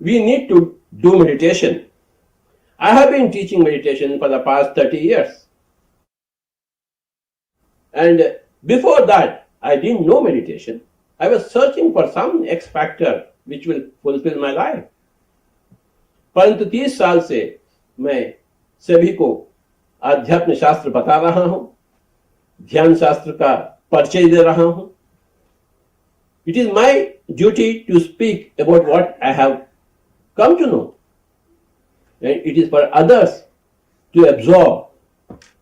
we need to do meditation. I have been teaching meditation for the past 30 years. And before that, I didn't know meditation. I was searching for some X factor which will fulfill my life. परंतु 30 साल से मैं सभी को आध्यात्म शास्त्र बता रहा हूं, ध्यान शास्त्र का परिचय दे रहा हूं. It is my duty to speak about what I have come to know. And it is for others to absorb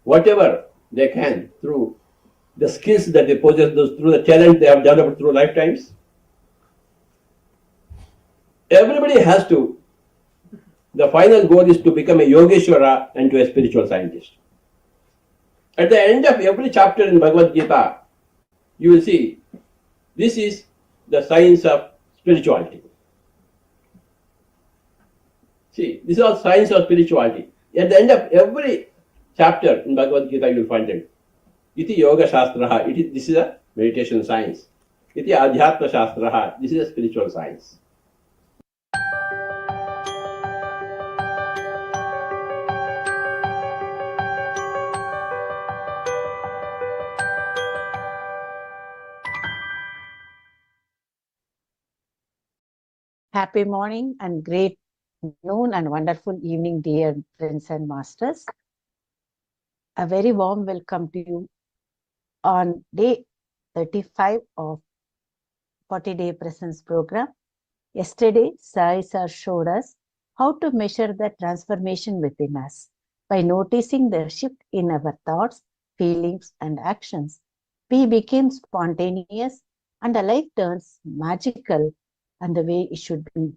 whatever they can through the skills that they possess, through the talent they have developed through lifetimes. Everybody has to, the final goal is to become a Yogeshwara and to a spiritual scientist. At the end of every chapter in Bhagavad Gita, you will see this is the science of spirituality. See, this is all science of spirituality. At the end of every chapter in Bhagavad Gita, you will find it. Iti Yoga Shastraha, this is a meditation science. Iti Adhyatma Shastraha, this is a spiritual science. Happy morning and great noon and wonderful evening, dear friends and masters. A very warm welcome to you on day 35 of 40-day presence program. Yesterday, Sai Sir showed us how to measure the transformation within us by noticing the shift in our thoughts, feelings, and actions. We became spontaneous and our life turns magical and the way it should be.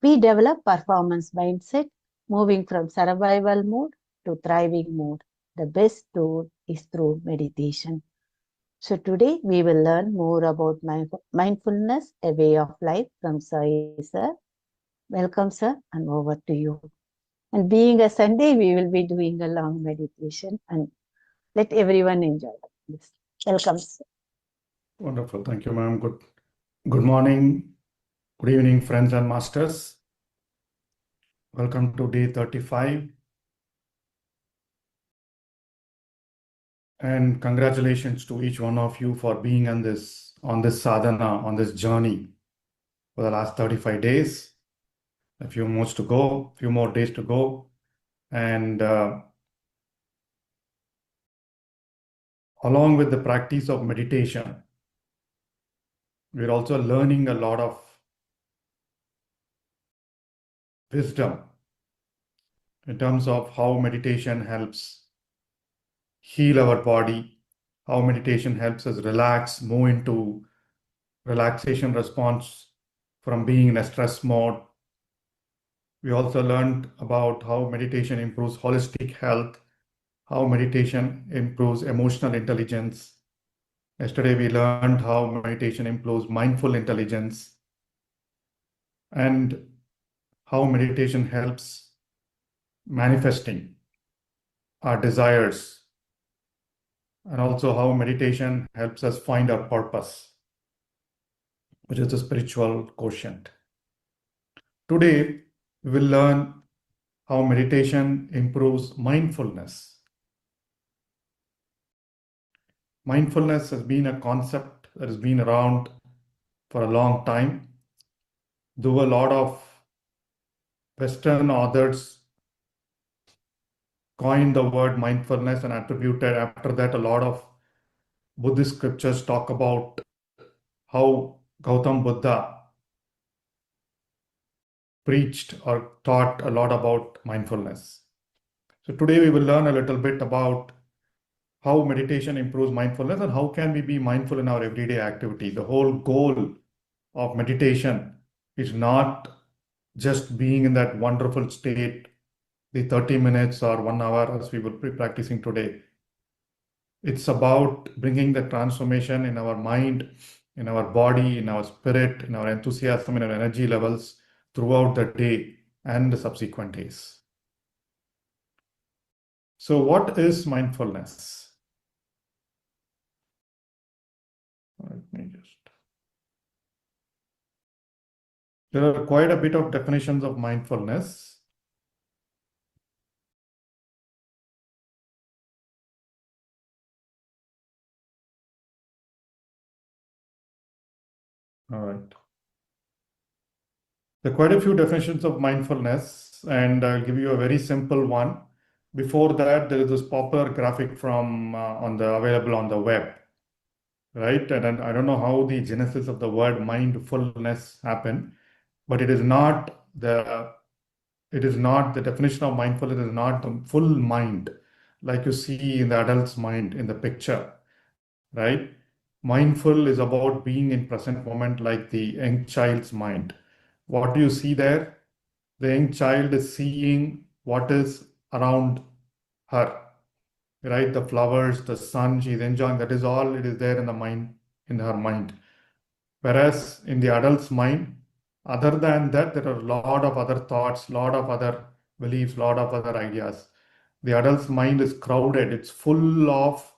We develop performance mindset, moving from survival mode to thriving mode. The best tool is through meditation. So today we will learn more about mindfulness, a way of life from Sai Sir. Welcome, sir, and over to you. And being a Sunday, we will be doing a long meditation and let everyone enjoy this. Welcome, sir. Wonderful. Thank you, ma'am. Good morning. Good evening, friends and masters. Welcome to day 35. And congratulations to each one of you for being on this sadhana, on this journey for the last 35 days. A few more days to go. And along with the practice of meditation, we're also learning a lot of wisdom in terms of how meditation helps heal our body, how meditation helps us relax, move into relaxation response from being in a stress mode. We also learned about how meditation improves holistic health, how meditation improves emotional intelligence. Yesterday we learned how meditation improves mindful intelligence and how meditation helps manifesting our desires, and also how meditation helps us find our purpose, which is the spiritual quotient. Today, we will learn how meditation improves mindfulness. Mindfulness has been a concept that has been around for a long time, though a lot of Western authors coined the word mindfulness and attributed after that a lot of Buddhist scriptures talk about how Gautam Buddha preached or taught a lot about mindfulness. So today we will learn a little bit about how meditation improves mindfulness and how can we be mindful in our everyday activity. The whole goal of meditation is not just being in that wonderful state, the 30 minutes or 1 hour as we will be practicing today. It's about bringing the transformation in our mind, in our body, in our spirit, in our enthusiasm, in our energy levels throughout the day and the subsequent days. So what is mindfulness? Let me just... There are quite a bit of definitions of mindfulness. All right. There are quite a few definitions of mindfulness, and I'll give you a very simple one. Before that, there is this popular graphic from available on the web, right? And then I don't know how the genesis of the word mindfulness happened, but the definition of mindfulness is not the full mind like you see in the adult's mind in the picture, right? Mindful is about being in present moment like the young child's mind. What do you see there? The young child is seeing what is around her, right? The flowers, the sun, she's enjoying. That is all it is there in the mind, in her mind. Whereas in the adult's mind, other than that, there are a lot of other thoughts, lot of other beliefs, lot of other ideas. The adult's mind is crowded, it's full of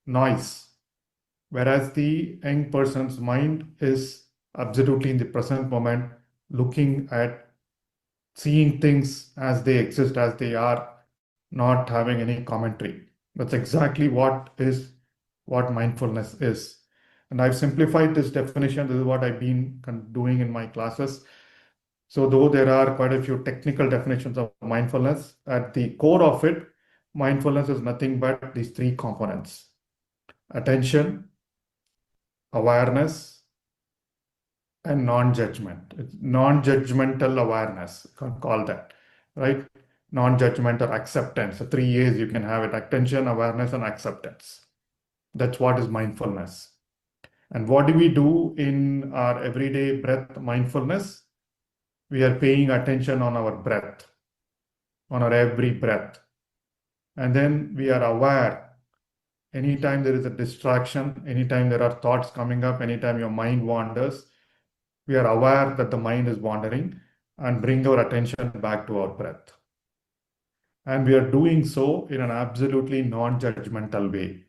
noise. Whereas the young person's mind is absolutely in the present moment, looking at, seeing things as they exist, as they are, not having any commentary. That's exactly what mindfulness is. And I've simplified this definition. This is what I've been doing in my classes. So though there are quite a few technical definitions of mindfulness, at the core of it, mindfulness is nothing but these three components: attention, awareness, and non-judgment. It's non-judgmental awareness, you can call that, right? Non-judgmental acceptance. The 3 A's you can have it: attention, awareness, and acceptance. That's what is mindfulness. And what do we do in our everyday breath mindfulness? We are paying attention on our breath, on our every breath. And then we are aware anytime there is a distraction, anytime there are thoughts coming up, anytime your mind wanders, we are aware that the mind is wandering and bring our attention back to our breath. And we are doing so in an absolutely non-judgmental way,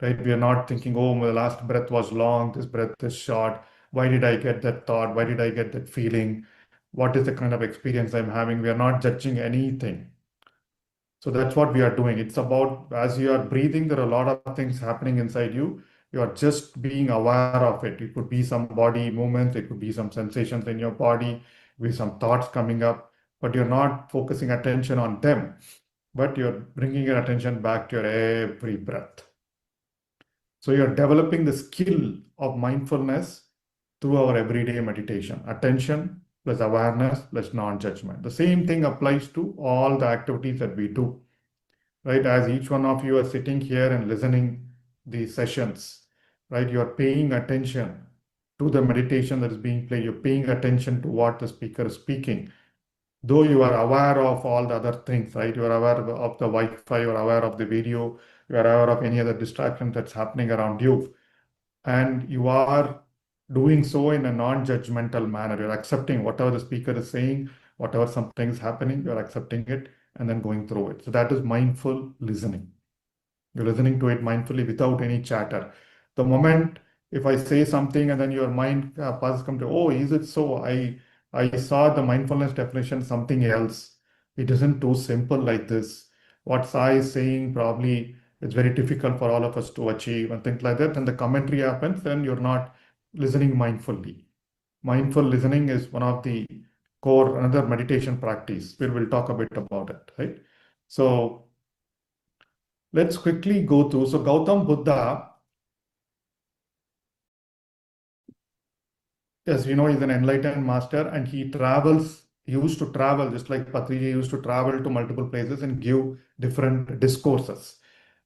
right? We are not thinking, oh, my last breath was long, this breath is short. Why did I get that thought? Why did I get that feeling? What is the kind of experience I'm having? We are not judging anything. So that's what we are doing. It's about, as you are breathing, there are a lot of things happening inside you. You are just being aware of it. It could be some body movements, it could be some sensations in your body, with some thoughts coming up, but you're not focusing attention on them, but you're bringing your attention back to your every breath. So you're developing the skill of mindfulness through our everyday meditation. Attention plus awareness plus non-judgment. The same thing applies to all the activities that we do, right? As each one of you are sitting here and listening these sessions, right? You're paying attention to the meditation that is being played. You're paying attention to what the speaker is speaking. Though you are aware of all the other things, right? You are aware of the Wi-Fi, you are aware of the video, you are aware of any other distraction that's happening around you. And you are doing so in a non-judgmental manner. You're accepting whatever the speaker is saying, whatever something is happening, you're accepting it and then going through it. So that is mindful listening. You're listening to it mindfully without any chatter. The moment if I say something and then your mind passes come to, oh, is it so? I saw the mindfulness definition something else. It isn't too simple like this. What Sai is saying probably it's very difficult for all of us to achieve and things like that. And the commentary happens, then you're not listening mindfully. Mindful listening is one of the core, another meditation practice. We'll talk a bit about it, right? So let's quickly go through. So Gautam Buddha, as we know, he's an enlightened master and he used to travel, just like Patriji used to travel to multiple places and give different discourses.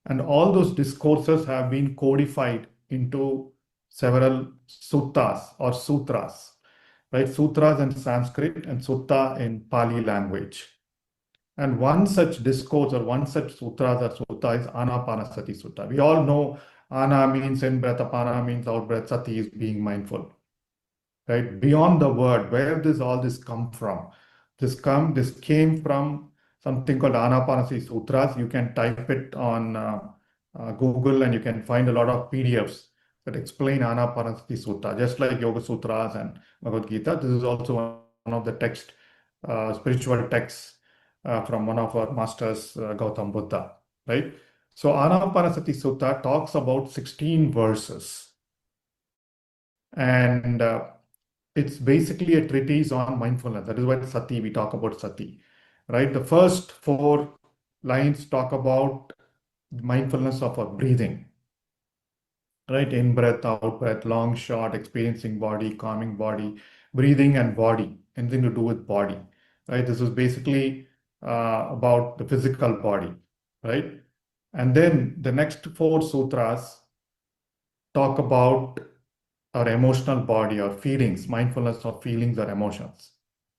And all those discourses have been codified into several suttas or sutras, right? Sutras in Sanskrit and sutta in Pali language. And one such discourse or one such sutras or sutta is Anapanasati Sutta. We all know Ana means in breath, Apana means out breath, Sati is being mindful. Right? Beyond the word, where does all this come from? This came from something called Anapanasati Sutras. You can type it on Google and you can find a lot of PDFs that explain Anapanasati Sutta, just like Yoga Sutras and Bhagavad Gita. This is also one of the text, spiritual texts from one of our masters, Gautam Buddha, right? So Anapanasati Sutta talks about 16 verses, and it's basically a treatise on mindfulness. That is why Sati, we talk about Sati, right? The first 4 lines talk about mindfulness of our breathing, right? In breath, out breath, long, short, experiencing body, calming body, breathing and body, anything to do with body, right? This is basically about the physical body, right? And then the next 4 sutras talk about our emotional body, our feelings, mindfulness of feelings or emotions,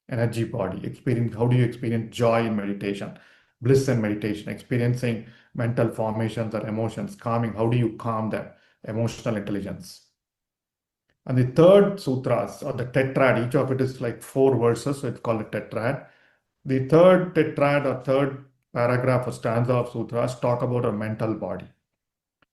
energy body, experience, how do you experience joy in meditation, bliss in meditation, experiencing mental formations or emotions, calming, how do you calm them, emotional intelligence. And the third sutras or the tetrad, each of it is like 4 verses, so it's called a tetrad. The third tetrad or third paragraph or stanza of sutras talk about our mental body.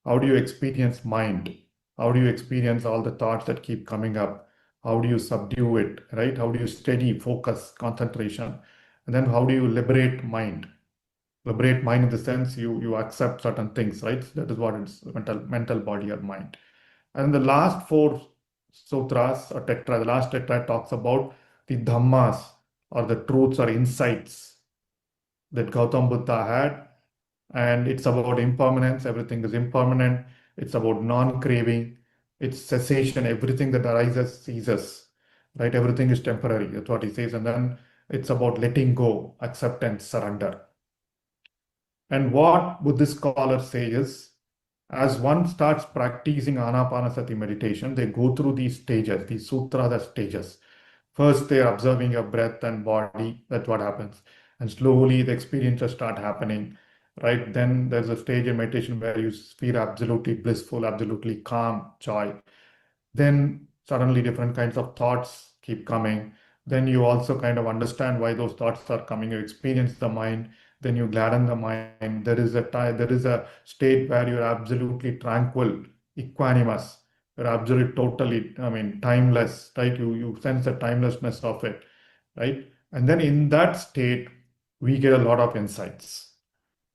How do you experience mind? How do you experience all the thoughts that keep coming up? How do you subdue it, right? How do you steady, focus, concentration? And then how do you liberate mind? Liberate mind in the sense you accept certain things, right? That is what it's mental body or mind. And the last 4 sutras or tetra, the last tetra talks about the dhammas or the truths or insights that Gautam Buddha had. And it's about impermanence, everything is impermanent. It's about non-craving, it's cessation, everything that arises ceases, right? Everything is temporary, that's what he says. And then it's about letting go, acceptance, surrender. And what Buddhist scholars say is, as one starts practicing Anapanasati meditation, they go through these stages, these sutras are stages. First, they're observing your breath and body, that's what happens. And slowly the experiences start happening, right? Then there's a stage in meditation where you feel absolutely blissful, absolutely calm, joy. Then suddenly different kinds of thoughts keep coming. Then you also kind of understand why those thoughts are coming. You experience the mind, then you gladden the mind. There is a state where you're absolutely tranquil, equanimous. You're absolutely totally, timeless, right? You sense the timelessness of it, right? And then in that state, we get a lot of insights.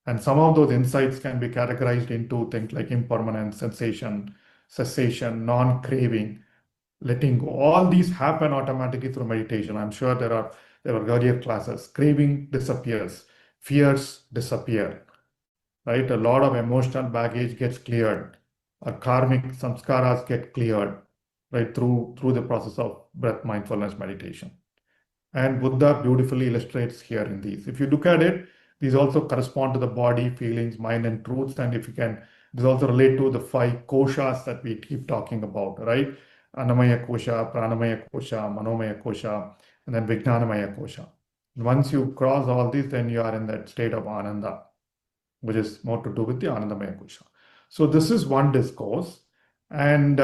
And some of those insights can be categorized into things like impermanence, sensation, cessation, non-craving, letting go. All these happen automatically through meditation. I'm sure there are earlier classes. Craving disappears, fears disappear, right? A lot of emotional baggage gets cleared. Our karmic samskaras get cleared, right? Through the process of breath mindfulness meditation. And Buddha beautifully illustrates here in these. If you look at it, these also correspond to the body, feelings, mind, and truths. And if you can, these also relate to the 5 koshas that we keep talking about, right? Annamaya kosha, pranamaya kosha, manomaya kosha, and then vijnanamaya kosha. Once you cross all these, then you are in that state of ananda, which is more to do with the anandamaya kosha. So this is one discourse. And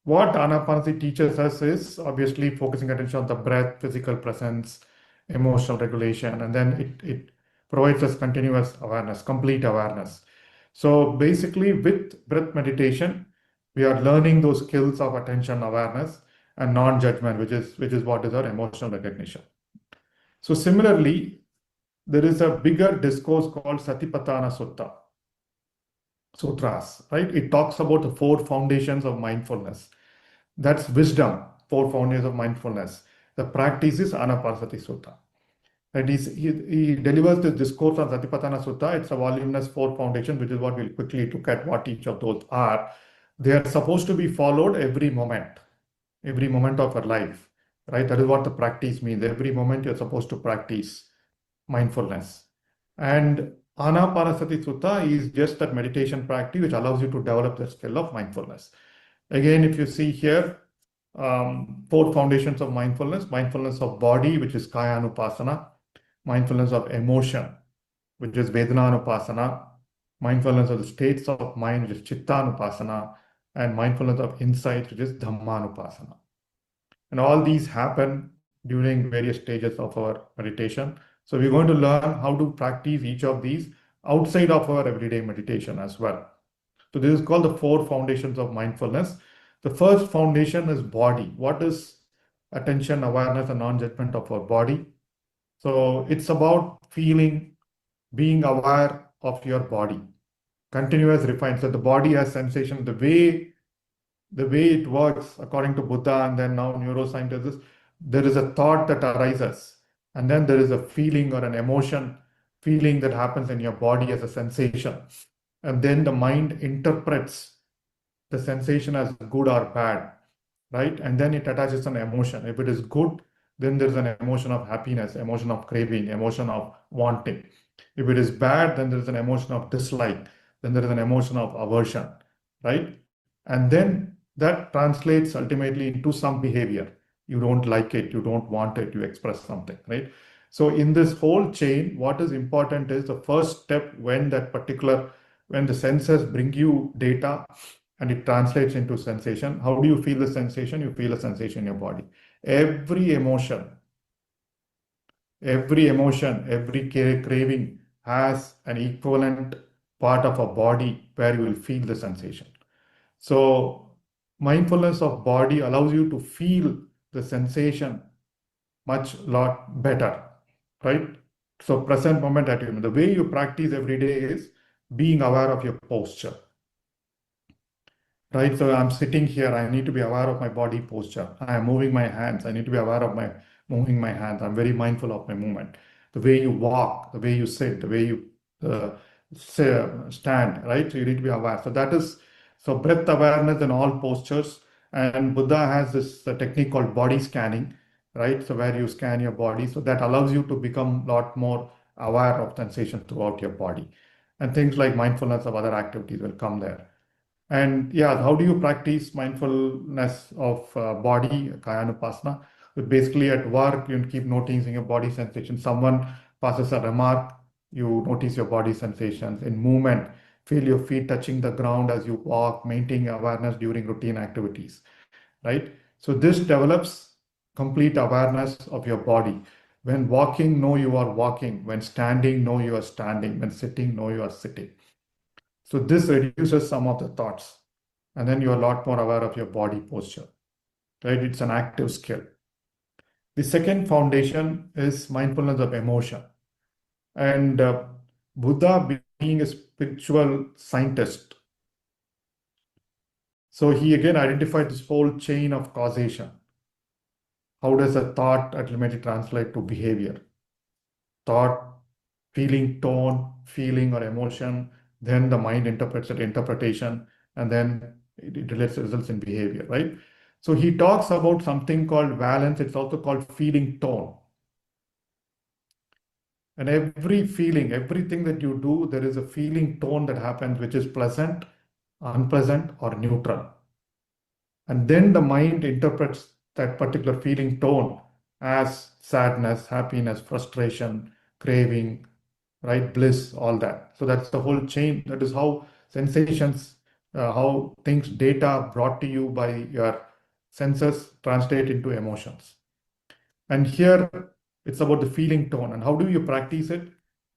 what Anapanasati teaches us is obviously focusing attention on the breath, physical presence, emotional regulation, and then it provides us continuous awareness, complete awareness. So basically, with breath meditation, we are learning those skills of attention, awareness, and non-judgment, which is what is our emotional recognition. So similarly, there is a bigger discourse called Satipatthana Sutras, right? It talks about the 4 foundations of mindfulness. That's wisdom, 4 foundations of mindfulness. The practice is Anapanasati Sutta. And he delivers this discourse on Satipatthana Sutta. It's a voluminous 4 foundations, which is what we'll quickly look at what each of those are. They are supposed to be followed every moment of our life, right? That is what the practice means. Every moment you're supposed to practice mindfulness. And Anapanasati Sutta is just that meditation practice which allows you to develop the skill of mindfulness. Again, if you see here, 4 foundations of mindfulness of body, which is Kaya Anupasana, mindfulness of emotion, which is Vedana Anupasana, mindfulness of the states of mind, which is Chitta Anupasana, and mindfulness of insight, which is Dhamma Anupasana. And all these happen during various stages of our meditation. So we're going to learn how to practice each of these outside of our everyday meditation as well. So this is called the 4 foundations of mindfulness. The first foundation is body. What is attention, awareness, and non-judgment of our body. So it's about feeling, being aware of your body, continuous refine. So the body has sensation, the way it works according to Buddha and then now neuroscientists, there is a thought that arises, and then there is a feeling or an emotion, feeling that happens in your body as a sensation. And then the mind interprets the sensation as good or bad, right? And then it attaches an emotion. If it is good, then there's an emotion of happiness, emotion of craving, emotion of wanting. If it is bad, then there's an emotion of dislike, then there is an emotion of aversion, right? And then that translates ultimately into some behavior. You don't like it, you don't want it, you express something, right? So in this whole chain, what is important is the first step when when the senses bring you data and it translates into sensation. How do you feel the sensation? You feel a sensation in your body. Every emotion, every craving has an equivalent part of a body where you will feel the sensation. So mindfulness of body allows you to feel the sensation lot better, right? So present moment attitude. The way you practice every day is being aware of your posture, right? So I'm sitting here, I need to be aware of my body posture. I am moving my hands, I need to be aware of my moving my hands. I'm very mindful of my movement. The way you walk, the way you sit, the way you stand, right? So you need to be aware. So breath awareness in all postures. And Buddha has this technique called body scanning, right? So where you scan your body. So that allows you to become a lot more aware of sensation throughout your body. And things like mindfulness of other activities will come there. And yeah, how do you practice mindfulness of body, Kayanupasana? So basically at work, you keep noticing your body sensation. Someone passes a remark, you notice your body sensations. In movement, feel your feet touching the ground as you walk, maintaining awareness during routine activities, right? So this develops complete awareness of your body. When walking, know you are walking. When standing, know you are standing. When sitting, know you are sitting. So this reduces some of the thoughts, and then you're a lot more aware of your body posture, right? It's an active skill. The second foundation is mindfulness of emotion. And Buddha, being a spiritual scientist, so he again identified this whole chain of causation. How does a thought ultimately translate to behavior? Thought, feeling, tone, feeling or emotion, then the mind interprets it, interpretation, and then it results in behavior, right? So he talks about something called valence. It's also called feeling tone. And every feeling, everything that you do, there is a feeling tone that happens, which is pleasant, unpleasant, or neutral. And then the mind interprets that particular feeling tone as sadness, happiness, frustration, craving, right? Bliss, all that. So that's the whole chain. That is how sensations, how things, data brought to you by your senses translate into emotions. And here it's about the feeling tone. And how do you practice it?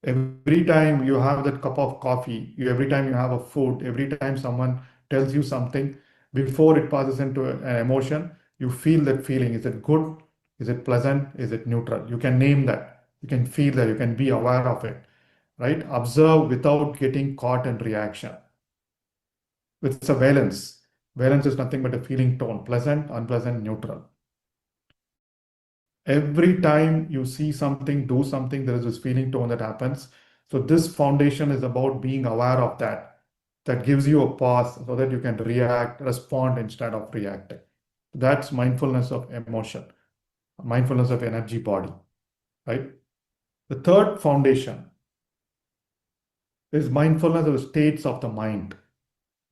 Every time you have that cup of coffee, every time you have a food, every time someone tells you something, before it passes into an emotion, you feel that feeling. Is it good? Is it pleasant? Is it neutral? You can name that. You can feel that. You can be aware of it, right? Observe without getting caught in reaction. It's a valence. Valence is nothing but a feeling tone, pleasant, unpleasant, neutral. Every time you see something, do something, there is this feeling tone that happens. So this foundation is about being aware of that. That gives you a pause so that you can respond instead of reacting. That's mindfulness of emotion, mindfulness of energy body, right? The third foundation is mindfulness of the states of the mind,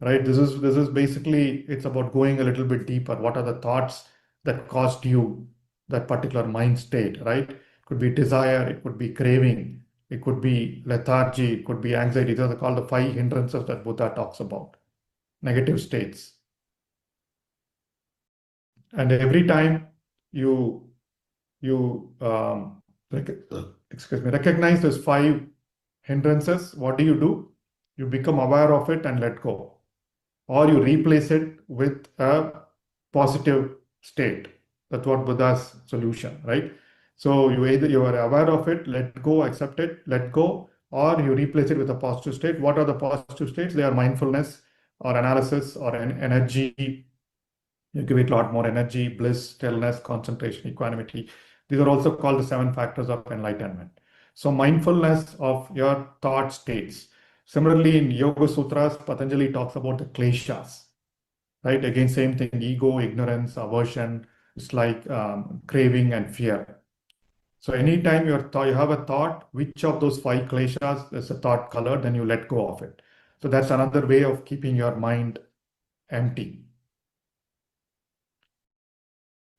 right? This is basically, it's about going a little bit deeper. What are the thoughts that caused you that particular mind state, right? It could be desire, it could be craving, it could be lethargy, it could be anxiety. These are called the 5 hindrances that Buddha talks about, negative states. And every time you recognize those 5 hindrances, what do? You become aware of it and let go, or you replace it with a positive state. That's what Buddha's solution, right? So you are aware of it, let go, accept it, let go, or you replace it with a positive state. What are the positive states? They are mindfulness or analysis or energy. You give it a lot more energy, bliss, stillness, concentration, equanimity. These are also called the 7 factors of enlightenment. So mindfulness of your thought states. Similarly, in Yoga Sutras, Patanjali talks about the kleshas, right? Again, same thing, ego, ignorance, aversion. It's like craving and fear. So anytime you have a thought, which of those 5 kleshas is a thought color, then you let go of it. So that's another way of keeping your mind empty.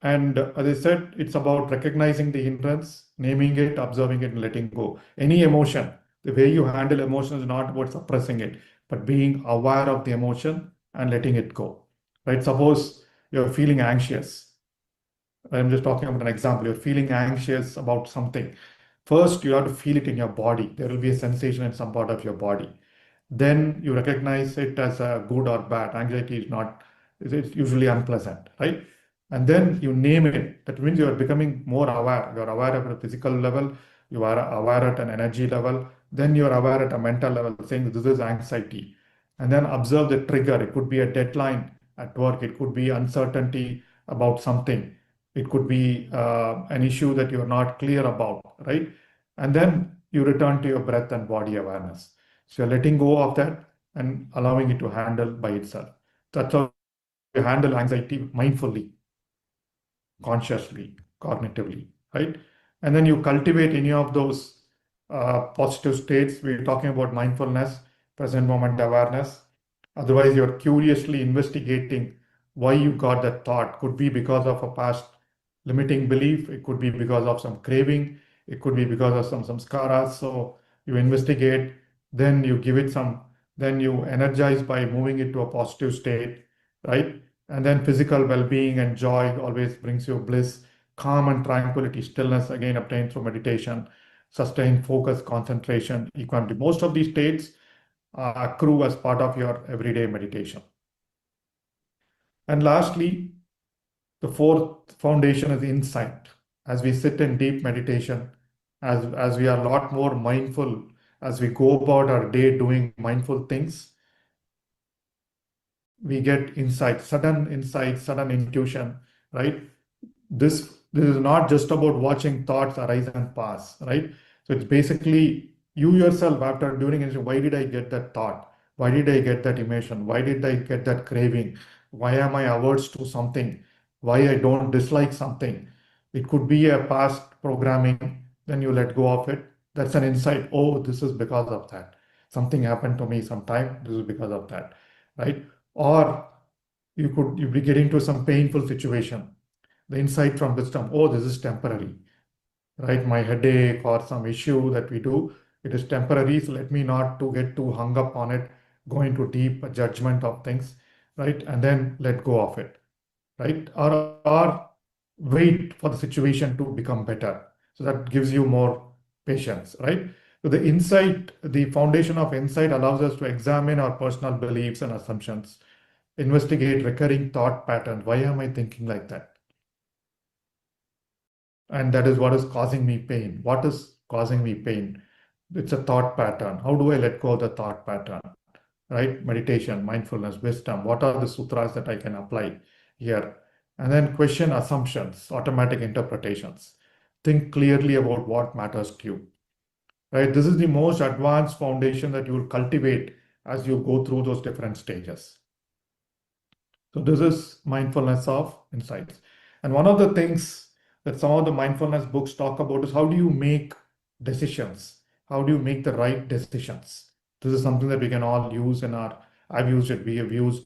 And as I said, it's about recognizing the hindrance, naming it, observing it, and letting go. Any emotion, the way you handle emotion is not about suppressing it, but being aware of the emotion and letting it go. Right? Suppose you're feeling anxious. I'm just talking about an example. You're feeling anxious about something. First, you have to feel it in your body. There will be a sensation in some part of your body. Then you recognize it as a good or bad. Anxiety is not, it's usually unpleasant, right? And then you name it. That means you are becoming more aware. You are aware at a physical level. You are aware at an energy level. Then you are aware at a mental level, saying this is anxiety. And then observe the trigger. It could be a deadline at work. It could be uncertainty about something. It could be an issue that you're not clear about, right? And then you return to your breath and body awareness. So you're letting go of that and allowing it to handle by itself. That's how you handle anxiety mindfully, consciously, cognitively, right? And then you cultivate any of those positive states. We're talking about mindfulness, present moment awareness. Otherwise, you're curiously investigating why you got that thought. Could be because of a past limiting belief. It could be because of some craving. It could be because of some samskaras. So you investigate, then you give it some, then you energize by moving it to a positive state, right? And then physical well-being and joy always brings you bliss, calm and tranquility, stillness again obtained through meditation, sustained focus, concentration, equanimity. Most of these states accrue as part of your everyday meditation. And lastly, the fourth foundation is insight. As we sit in deep meditation, as we are a lot more mindful, as we go about our day doing mindful things, we get insight, sudden intuition, right? This is not just about watching thoughts arise and pass, right? So it's basically you yourself after doing it, why did I get that thought? Why did I get that emotion? Why did I get that craving? Why am I averse to something? Why I don't dislike something? It could be a past programming, then you let go of it. That's an insight. Oh, this is because of that. Something happened to me sometime. This is because of that, right? Or you be getting to some painful situation. The insight from wisdom, oh, this is temporary, right? My headache or some issue that we do, it is temporary. So let me not to get too hung up on it, go into deep judgment of things, right? And then let go of it, right? Or wait for the situation to become better. So that gives you more patience, right? So the insight, the foundation of insight allows us to examine our personal beliefs and assumptions, investigate recurring thought patterns. Why am I thinking like that? And that is what is causing me pain. What is causing me pain? It's a thought pattern. How do I let go of the thought pattern? Right? Meditation, mindfulness, wisdom. What are the sutras that I can apply here? And then question assumptions, automatic interpretations. Think clearly about what matters to you. Right? This is the most advanced foundation that you will cultivate as you go through those different stages. So this is mindfulness of insights. And one of the things that some of the mindfulness books talk about is how do you make decisions? How do you make the right decisions? This is something that we can all use in our, I've used it, we have used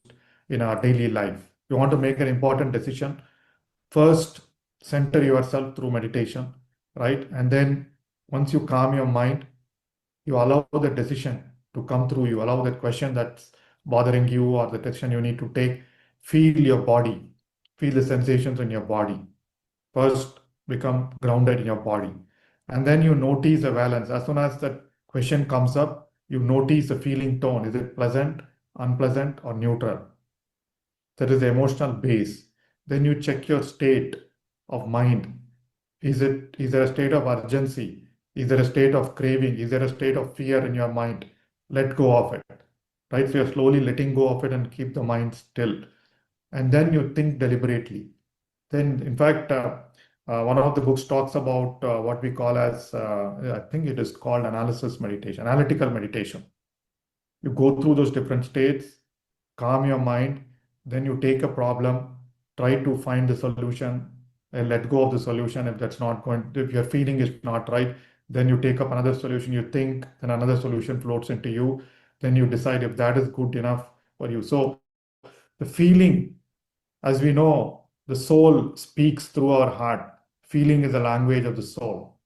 in our daily life. You want to make an important decision, first center yourself through meditation, right? And then once you calm your mind, you allow the decision to come through. You allow that question that's bothering you or the decision you need to take. Feel your body, feel the sensations in your body. First, become grounded in your body. And then you notice the balance. As soon as that question comes up, you notice the feeling tone. Is it pleasant, unpleasant, or neutral? That is the emotional base. Then you check your state. of mind? Is there a state of urgency? Is there a state of craving? Is there a state of fear in your mind? Let go of it, right? So you're slowly letting go of it and keep the mind still. And then you think deliberately. Then, in fact, one of the books talks about what we call as, I think it is called analysis meditation, analytical meditation. You go through those different states, calm your mind, then you take a problem, try to find the solution, and let go of the solution. If that's not going, if your feeling is not right, then you take up another solution, you think, then another solution floats into you, then you decide if that is good enough for you. So the feeling, as we know, the soul speaks through our heart. Feeling is the language of the soul,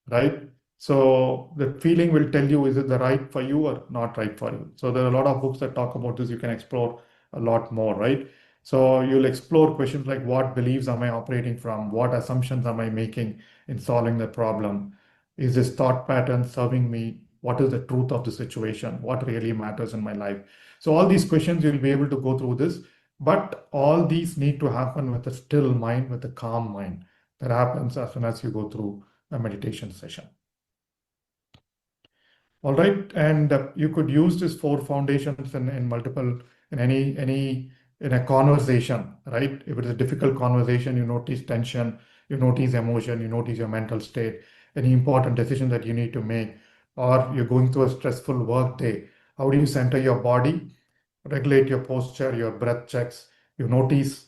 right? So the feeling will tell you, is it the right for you or not right for you? So there are a lot of books that talk about this. You can explore a lot more, right? So you'll explore questions like, what beliefs am I operating from? What assumptions am I making in solving the problem? Is this thought pattern serving me? What is the truth of the situation? What really matters in my life? So all these questions, you'll be able to go through this, but all these need to happen with a still mind, with a calm mind. That happens as soon as you go through a meditation session. All right, and you could use these four foundations in multiple, in in a conversation, right? If it is a difficult conversation, you notice tension, you notice emotion, you notice your mental state, any important decision that you need to make, or you're going through a stressful work day. How do you center your body, regulate your posture, your breath checks, you notice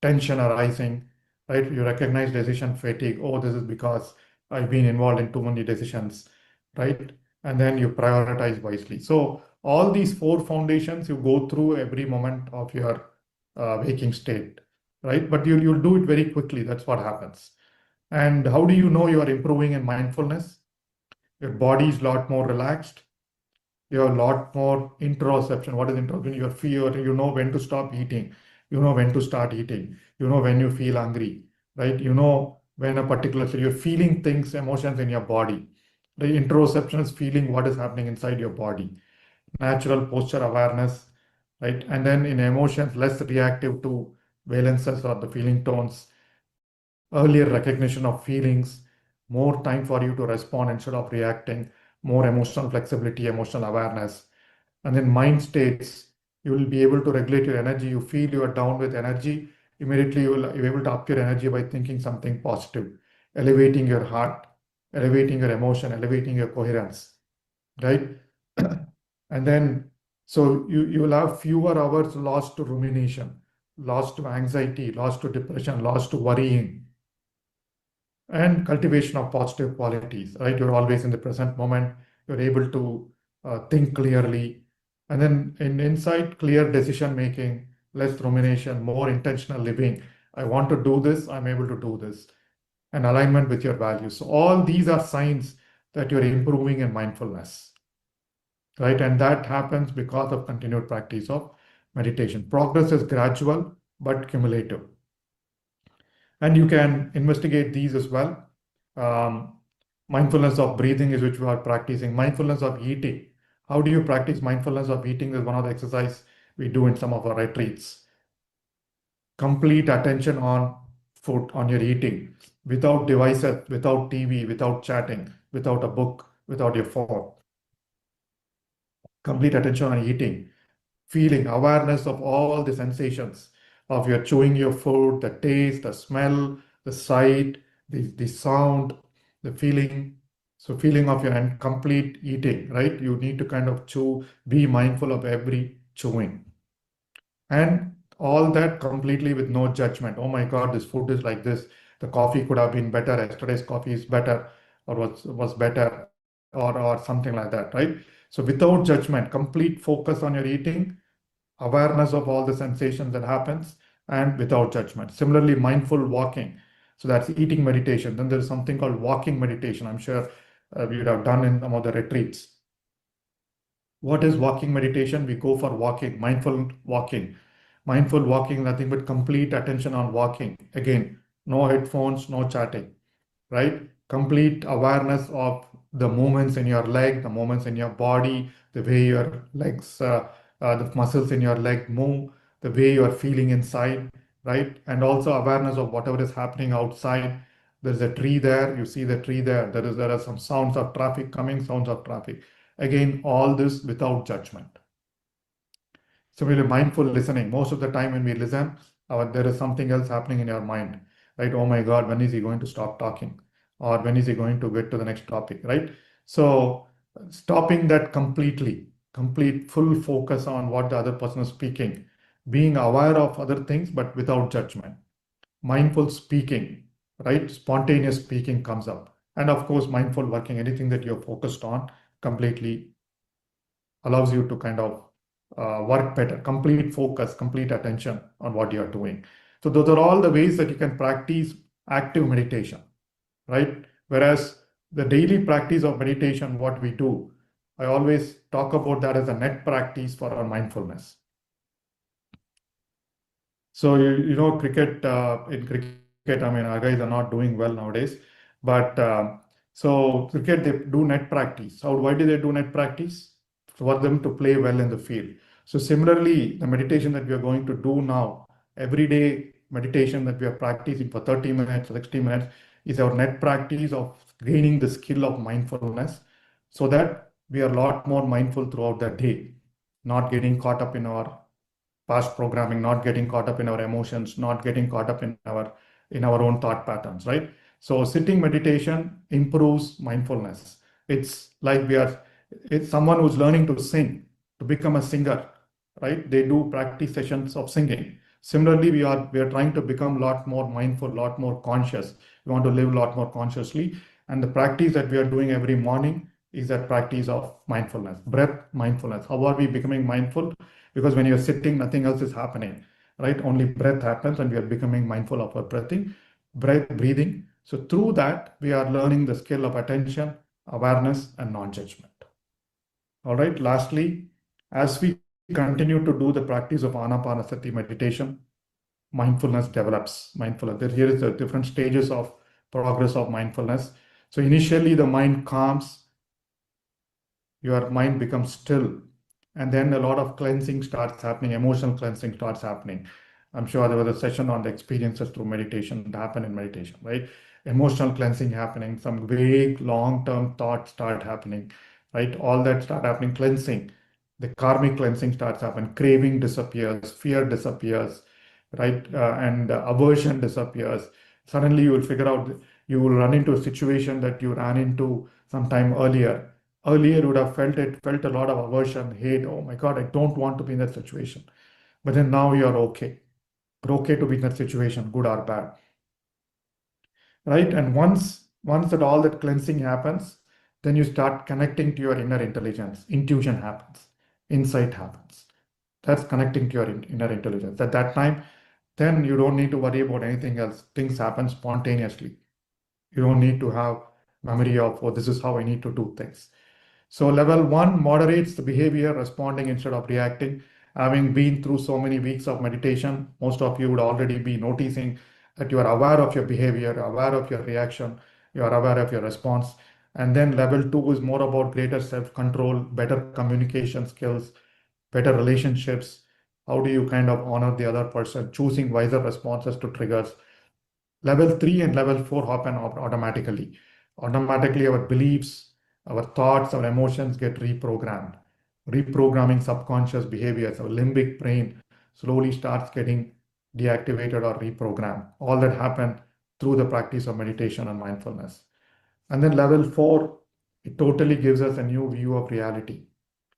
tension arising, right? You recognize decision fatigue. Oh, this is because I've been involved in too many decisions, right? And then you prioritize wisely. So all these four foundations you go through every moment of your waking state, right? But you'll do it very quickly. That's what happens. And how do you know you are improving in mindfulness? Your body is a lot more relaxed. You have a lot more interoception. What is interoception? Your fear, you know when to stop eating, you know when to start eating, you know when you feel hungry, right? You know when a particular, so you're feeling things, emotions in your body. The interoception is feeling what is happening inside your body. Natural posture awareness, right? And then in emotions, less reactive to valences or the feeling tones, earlier recognition of feelings, more time for you to respond instead of reacting, more emotional flexibility, emotional awareness. And then mind states, you will be able to regulate your energy. You feel you are down with energy, immediately you're able to up your energy by thinking something positive, elevating your heart, elevating your emotion, elevating your coherence, right? And then, so you will have fewer hours lost to rumination, lost to anxiety, lost to depression, lost to worrying, and cultivation of positive qualities, right? You're always in the present moment. You're able to think clearly. And then in insight, clear decision making, less rumination, more intentional living. I want to do this, I'm able to do this. And alignment with your values. So all these are signs that you're improving in mindfulness, right? And that happens because of continued practice of meditation. Progress is gradual but cumulative. And you can investigate these as well. Um, Mindfulness of breathing is which we are practicing. Mindfulness of eating. How do you practice mindfulness of eating? Is one of the exercise we do in some of our retreats. Complete attention on food, on your eating, without devices, without TV, without chatting, without a book, without your phone. Complete attention on eating, feeling awareness of all the sensations of your chewing your food, the taste, the smell, the sight, the sound, the feeling. So feeling of your complete eating, right? You need to kind of chew, be mindful of every chewing. And all that completely with no judgment. Oh my God, this food is like this. The coffee could have been better. Yesterday's coffee is better or was better or something like that, right? So without judgment, complete focus on your eating, awareness of all the sensations that happens, and without judgment. Similarly, mindful walking. So that's eating meditation. Then there's something called walking meditation. I'm sure we would have done in some of the retreats. What is walking meditation? We go for walking, mindful walking. Mindful walking, nothing but complete attention on walking. Again, no headphones, no chatting, right? Complete awareness of the movements in your leg, the movements in your body, the way your legs, the muscles in your leg move, the way you are feeling inside, right? And also awareness of whatever is happening outside. There's a tree there, you see the tree there. There are some sounds of traffic coming, sounds of traffic. Again, all this without judgment. Similarly, mindful listening. Most of the time when we listen, there is something else happening in your mind, right? Oh my God, when is he going to stop talking? Or when is he going to get to the next topic, right? So stopping that completely, complete full focus on what the other person is speaking, being aware of other things, but without judgment. Mindful speaking, right? Spontaneous speaking comes up. And of course, mindful working, anything that you're focused on completely allows you to kind of work better, complete focus, complete attention on what you're doing. So those are all the ways that you can practice active meditation, right? Whereas the daily practice of meditation, what we do, I always talk about that as a net practice for our mindfulness. So you know in cricket, I mean our guys are not doing well nowadays, but so cricket they do net practice. Why do they do net practice? For them to play well in the field. So similarly, the meditation that we are going to do now, everyday meditation that we are practicing for 30 minutes, 60 minutes, is our net practice of gaining the skill of mindfulness, so that we are a lot more mindful throughout the day, not getting caught up in our past programming, not getting caught up in our emotions, not getting caught up in our own thought patterns, right? So sitting meditation improves mindfulness. It's like it's someone who's learning to sing, to become a singer, right? They do practice sessions of singing. Similarly, we are trying to become a lot more mindful, a lot more conscious. We want to live a lot more consciously. And the practice that we are doing every morning is that practice of mindfulness, breath mindfulness. How are we becoming mindful? Because when you're sitting, nothing else is happening, right? Only breath happens, and we are becoming mindful of our breathing. So through that, we are learning the skill of attention, awareness, and non-judgment. All right. Lastly, as we continue to do the practice of Anapanasati meditation, mindfulness develops. Here is the different stages of progress of mindfulness. So initially, the mind calms, your mind becomes still, and then a lot of cleansing starts happening, emotional cleansing starts happening. I'm sure there was a session on the experiences through meditation that happen in meditation, right? Emotional cleansing happening, some vague long-term thoughts start happening, right? All that start happening, cleansing. The karmic cleansing starts happening, craving disappears, fear disappears, right? And aversion disappears. Suddenly you will figure out, you will run into a situation that you ran into sometime earlier. Earlier, you would have felt a lot of aversion, hate. Oh my God, I don't want to be in that situation. But then now you're okay. You're okay to be in that situation, good or bad. Right? And once that all that cleansing happens, then you start connecting to your inner intelligence. Intuition happens, insight happens. That's connecting to your inner intelligence. At that time, then you don't need to worry about anything else. Things happen spontaneously. You don't need to have memory of, oh, this is how I need to do things. So level 1 moderates the behavior, responding instead of reacting. Having been through so many weeks of meditation, most of you would already be noticing that you are aware of your behavior, aware of your reaction, you are aware of your response. And then level 2 is more about greater self-control, better communication skills, better relationships. How do you kind of honor the other person, choosing wiser responses to triggers. Level 3 and level 4 happen automatically. Automatically, our beliefs, our thoughts, our emotions get reprogrammed. Reprogramming subconscious behaviors, our limbic brain slowly starts getting deactivated or reprogrammed. All that happen through the practice of meditation and mindfulness. And then level 4, it totally gives us a new view of reality.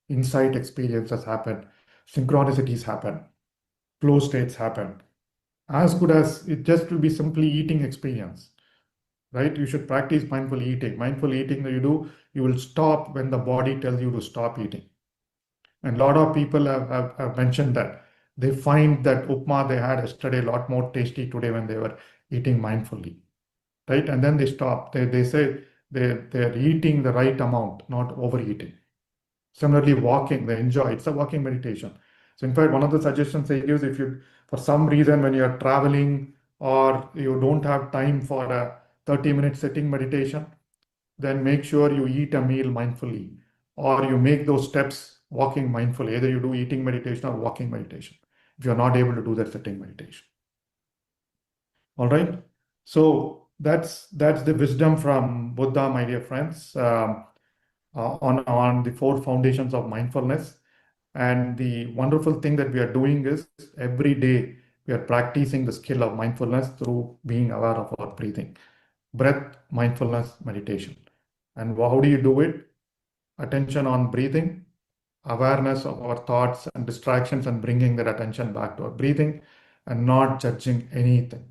Insight experiences happen, synchronicities happen, flow states happen. As good as it just will be simply eating experience, right? You should practice mindful eating. Mindful eating that you do, you will stop when the body tells you to stop eating. And a lot of people have mentioned that they find that upma they had yesterday a lot more tasty today when they were eating mindfully, right? And then they stop. They say they're eating the right amount, not overeating. Similarly, walking, they enjoy. It's a walking meditation. So in fact, one of the suggestions they use, if you, for some reason, when you're traveling or you don't have time for a 30-minute sitting meditation, then make sure you eat a meal mindfully, or you make those steps walking mindfully. Either you do eating meditation or walking meditation, if you're not able to do that sitting meditation. All right. So that's the wisdom from Buddha, my dear friends, on the four foundations of mindfulness. And the wonderful thing that we are doing is every day we are practicing the skill of mindfulness through being aware of our breathing, breath, mindfulness, meditation. And how do you do it? Attention on breathing, awareness of our thoughts and distractions, and bringing that attention back to our breathing and not judging anything.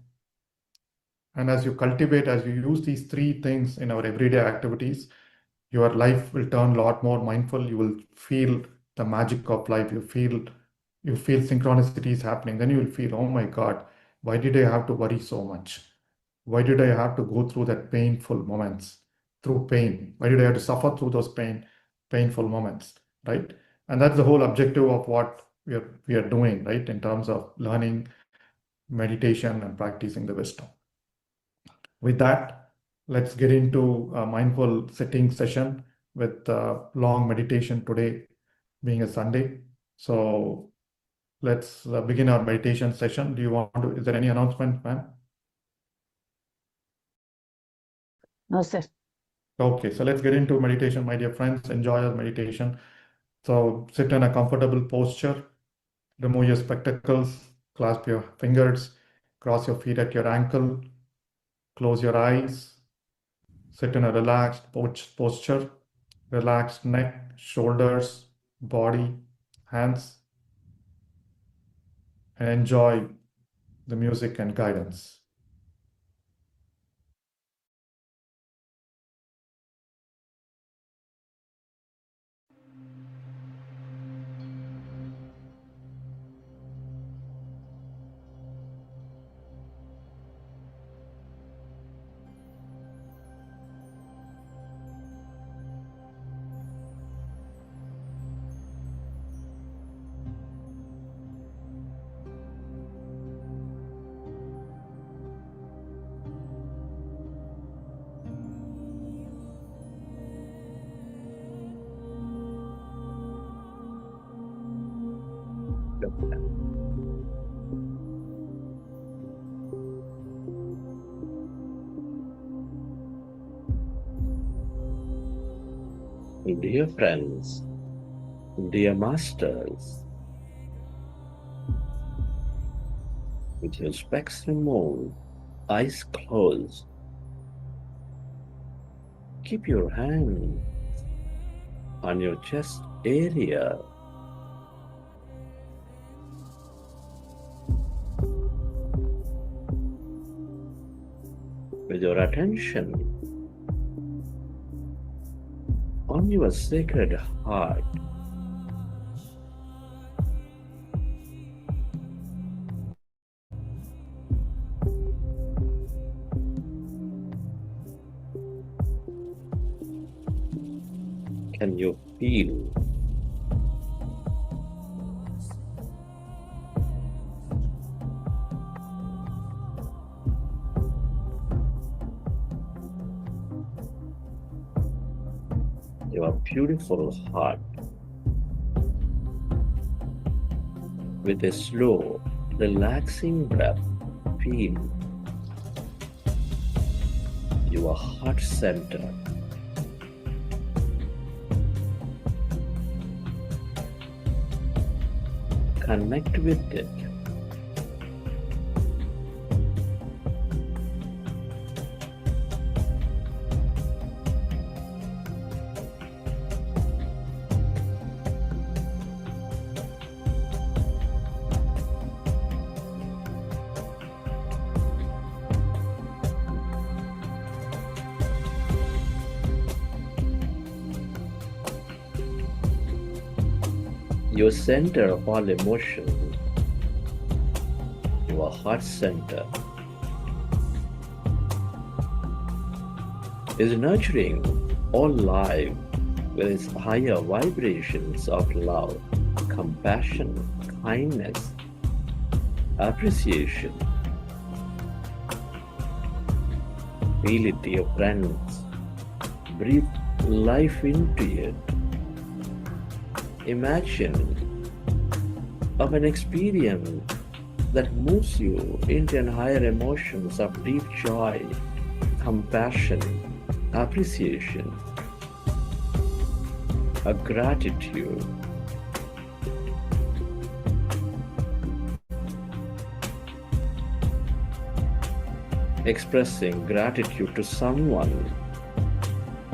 And as you cultivate, as you use these three things in our everyday activities, your life will turn a lot more mindful. You will feel the magic of life. You feel synchronicities happening. Then you will feel, oh my God, why did I have to worry so much? Why did I have to go through that painful moments through pain? Why did I have to suffer through those painful moments, right? And that's the whole objective of what we are doing, right? In terms of learning meditation and practicing the wisdom. With that, let's get into a mindful sitting session with long meditation today being a Sunday. So let's begin our meditation session. Is there any announcement, ma'am? No, sir. Okay, so let's get into meditation, my dear friends. Enjoy your meditation. So sit in a comfortable posture, remove your spectacles, clasp your fingers, cross your feet at your ankle, close your eyes, sit in a relaxed posture, relaxed neck, shoulders, body, hands, and enjoy the music and guidance. Dear friends, dear masters, with your specs removed, eyes closed, keep your hand on your chest area. With your attention on your sacred heart. Can you feel your beautiful heart with a slow, relaxing breath? Feel your heart center. Connect with it. Your center of all emotion, your heart center, is nurturing all life with its higher vibrations of love, compassion, kindness, appreciation. Feel it, dear friends. Breathe life into it. Imagine of an experience that moves you into an higher emotions of deep joy, compassion, appreciation, a gratitude. Expressing gratitude to someone,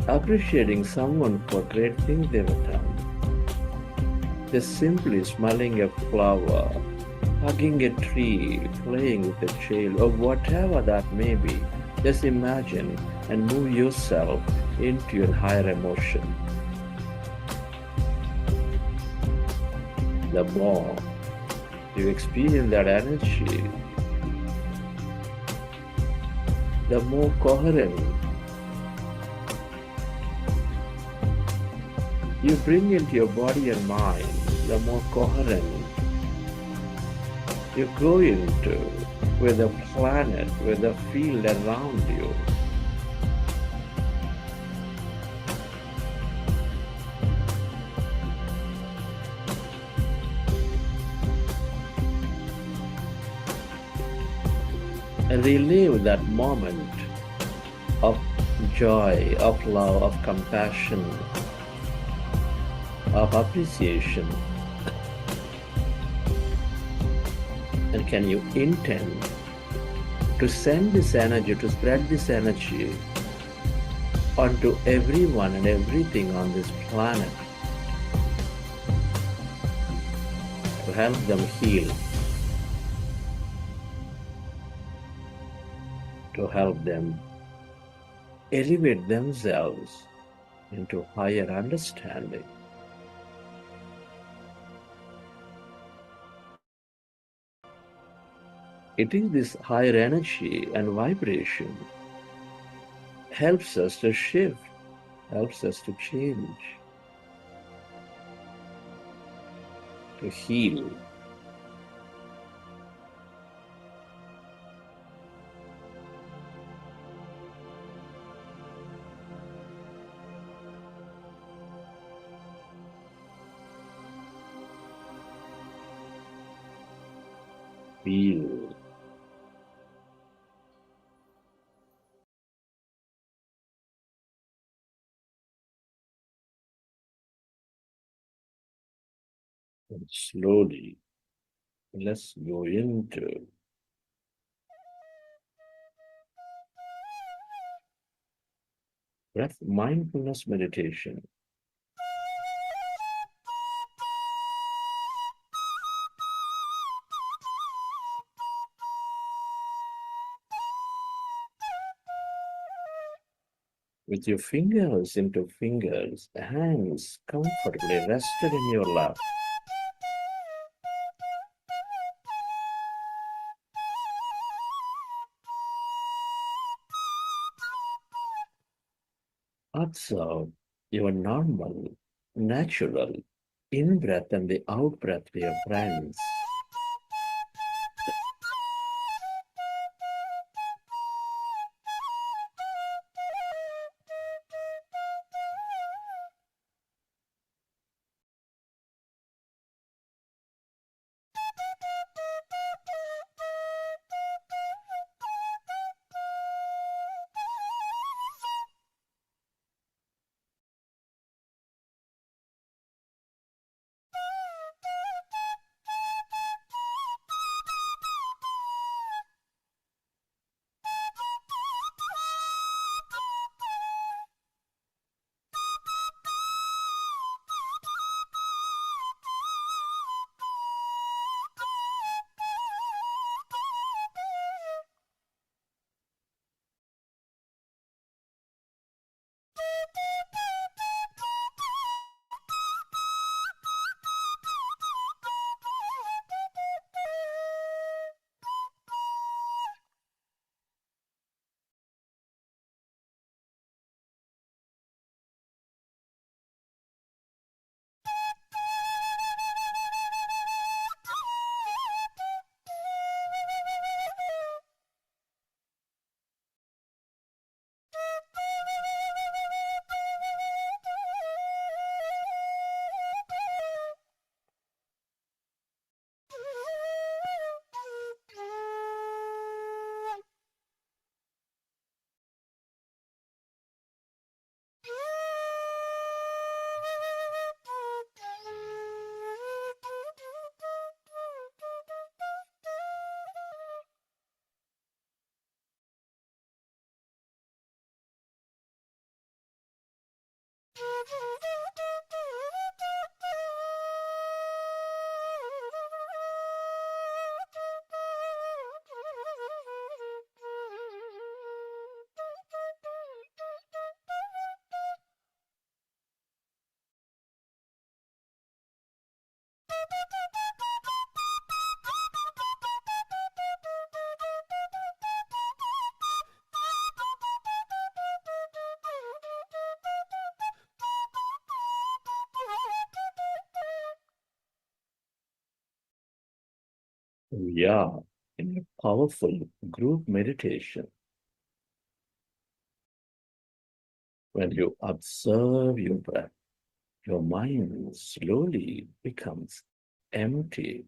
appreciating someone for great things they've done. Just simply smelling a flower, hugging a tree, playing with a child, or whatever that may be. Just imagine and move yourself into your higher emotion. The more you experience that energy, the more coherent you bring into your body and mind, the more coherent you go into with the planet, with the field around you. And relive that moment of joy, of love, of compassion, of appreciation. And can you intend to send this energy, to spread this energy onto everyone and everything on this planet, to help them heal, to help them elevate themselves into higher understanding. It is this higher energy and vibration helps us to shift, helps us to change, to heal. Feel. And slowly, let's go into breath mindfulness meditation. With your fingers into fingers, hands comfortably rested in your lap. Observe your normal, natural in-breath and the out-breath, dear friends. We are in a powerful group meditation. When you observe your breath, your mind slowly becomes empty.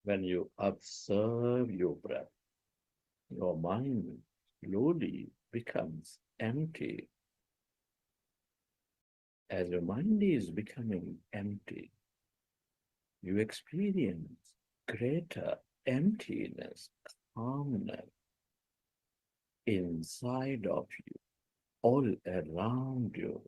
When you observe your breath, your mind slowly becomes empty. As your mind is becoming empty, you experience greater emptiness, calmness inside of you, all around you.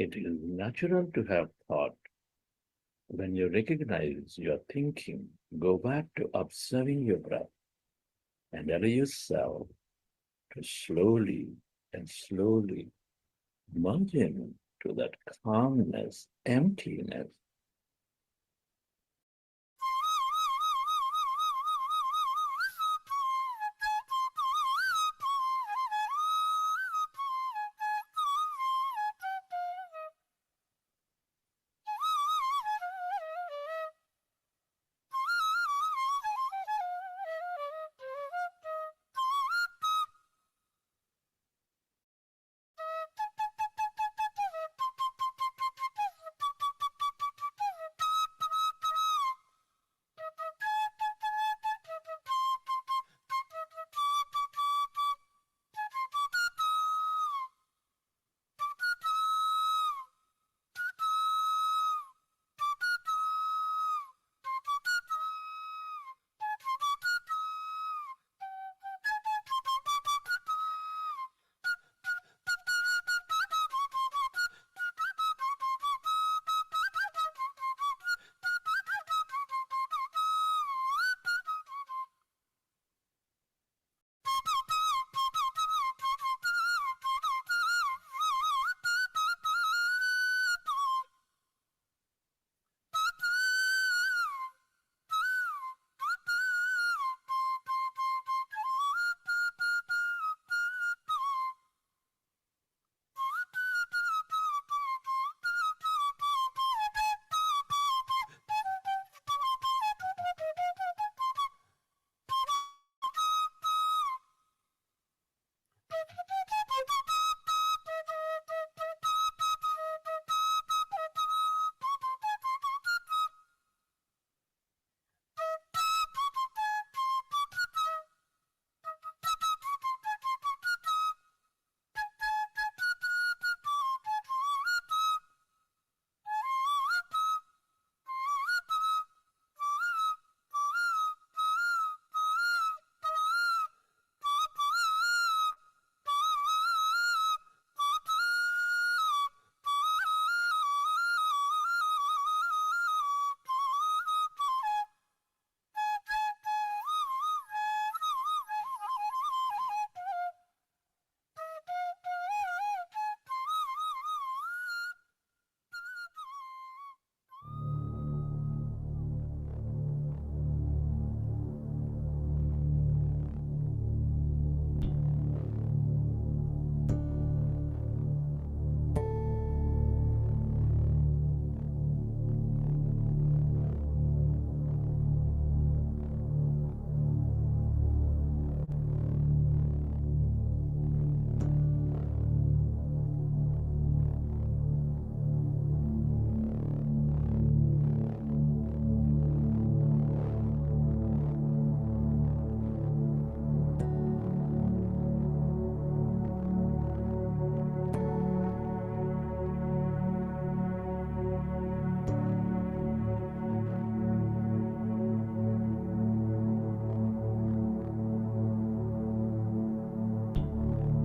It is natural to have thought. When you recognize your thinking, go back to observing your breath and allow yourself to slowly and slowly merge into that calmness, emptiness.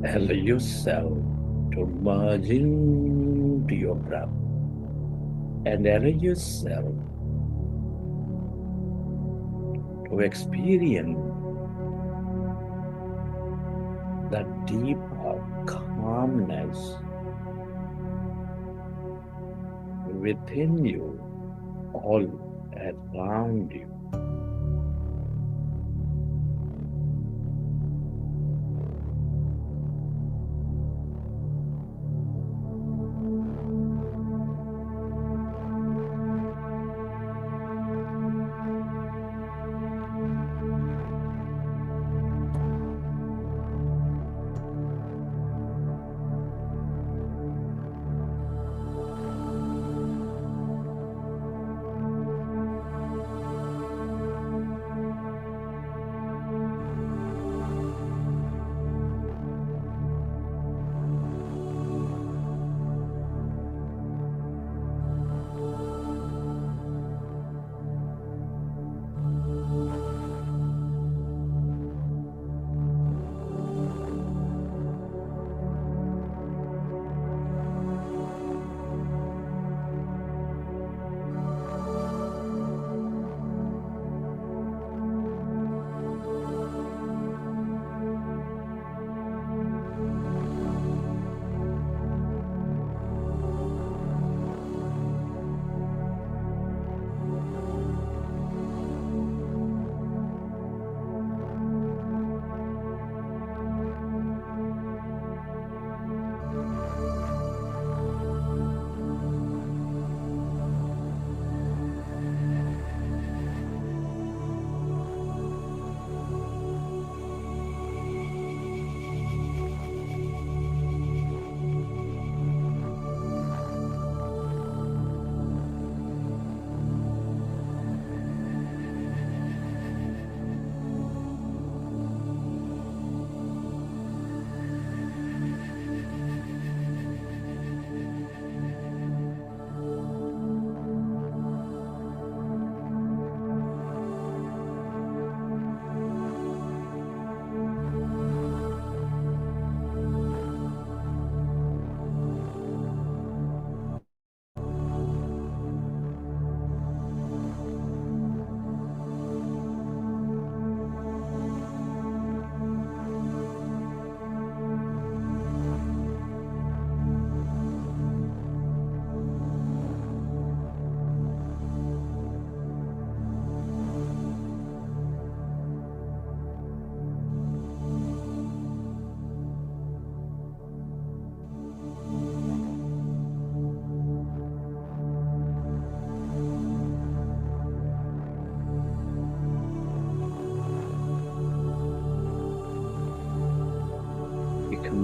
Allow yourself to merge into your breath and allow yourself to experience that deeper calmness within you, all around you.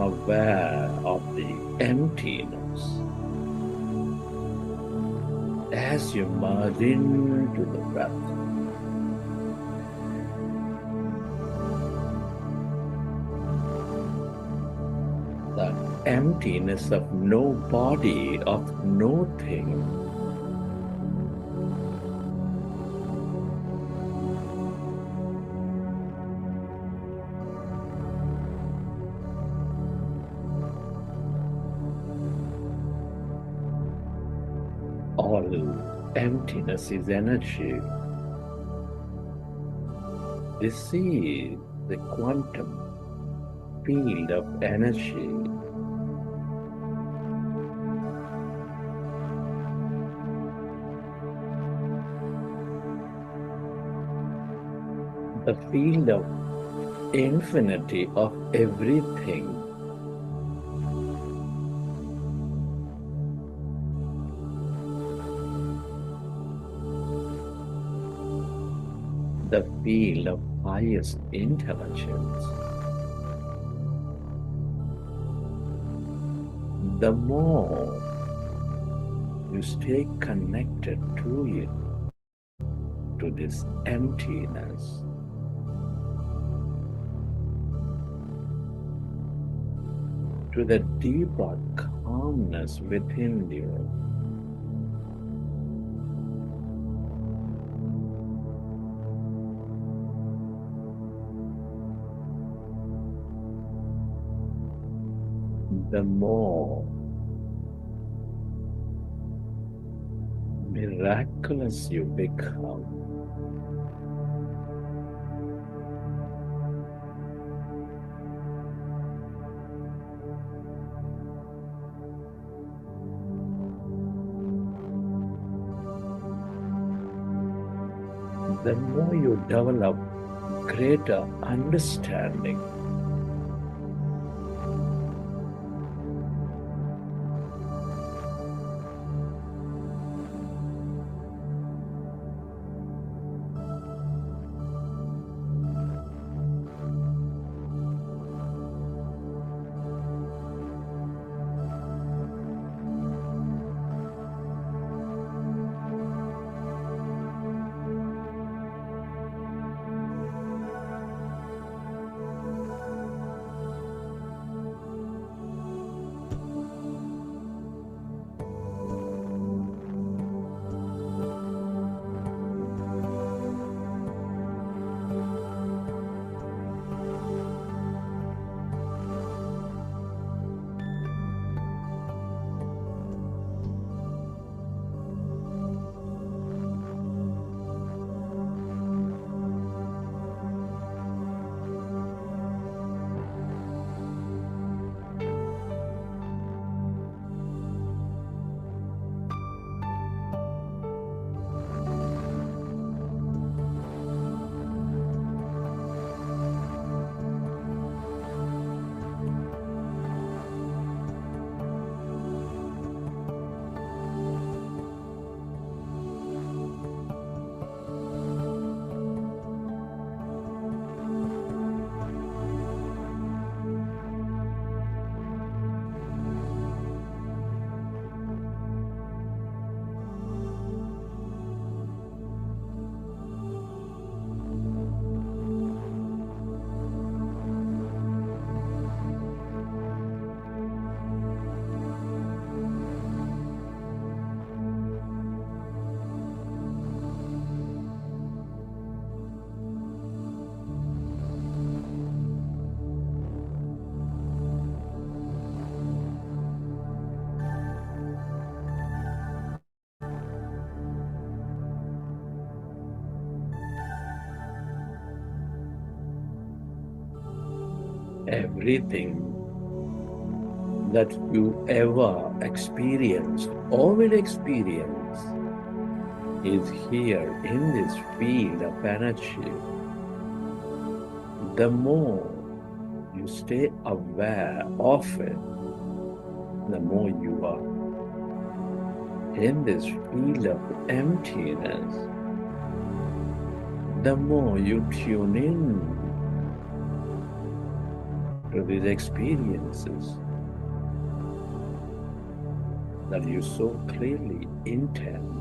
aware of the emptiness as you merge into the breath. The emptiness of no body, of no thing. All emptiness is energy. This is the quantum field of energy. The field of infinity of everything. The field of highest intelligence. The more you stay connected to it, to this emptiness, to the deeper calmness within you, the more miraculous you become. The more you develop greater understanding. Everything that you ever experienced or will experience is here in this field of energy. The more you stay aware of it, the more you are in this field of emptiness, the more you tune in to these experiences that you so clearly intend.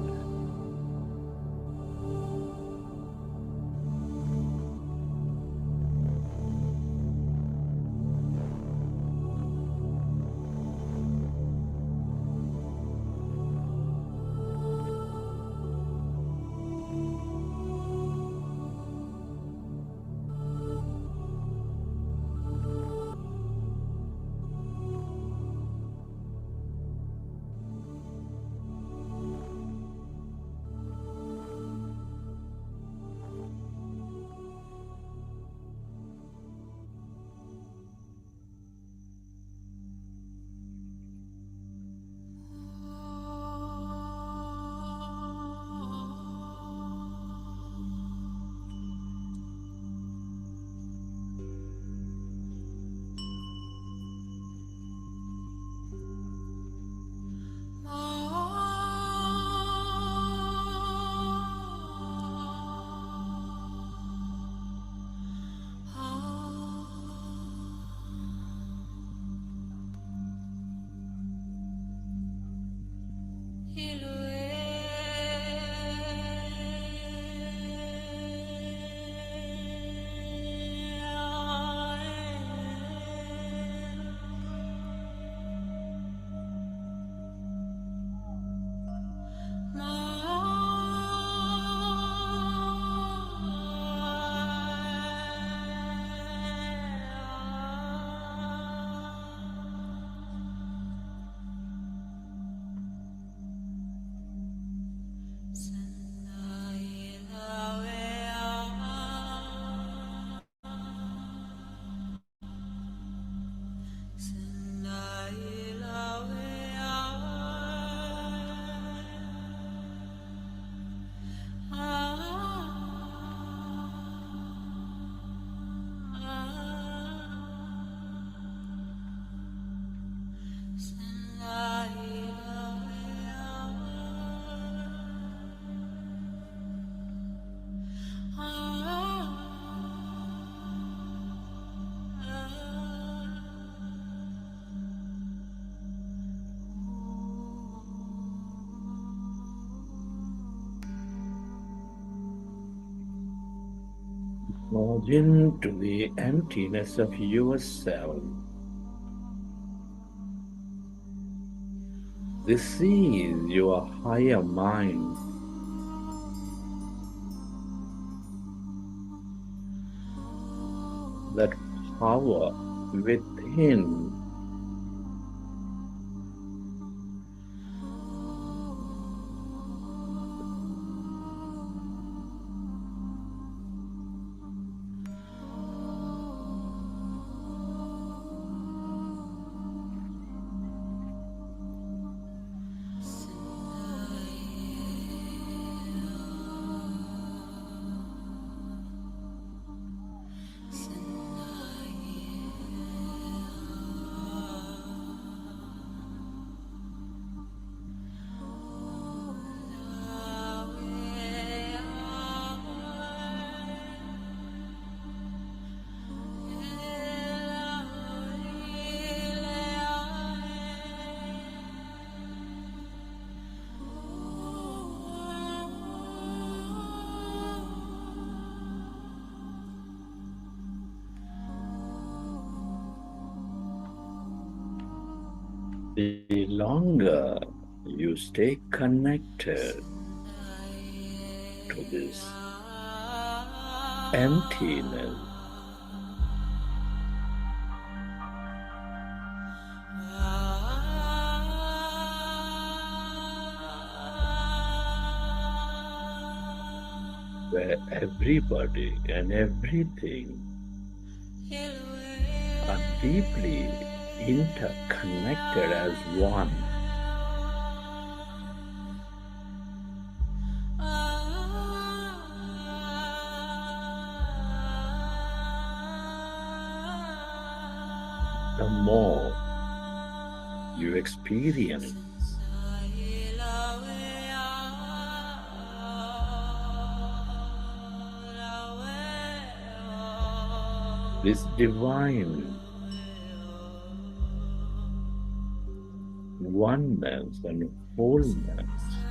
Merge into the emptiness of yourself. This is your higher mind. That power within. The longer you stay connected to this emptiness, where everybody and everything are deeply interconnected as one. The more you experience this divine oneness and wholeness.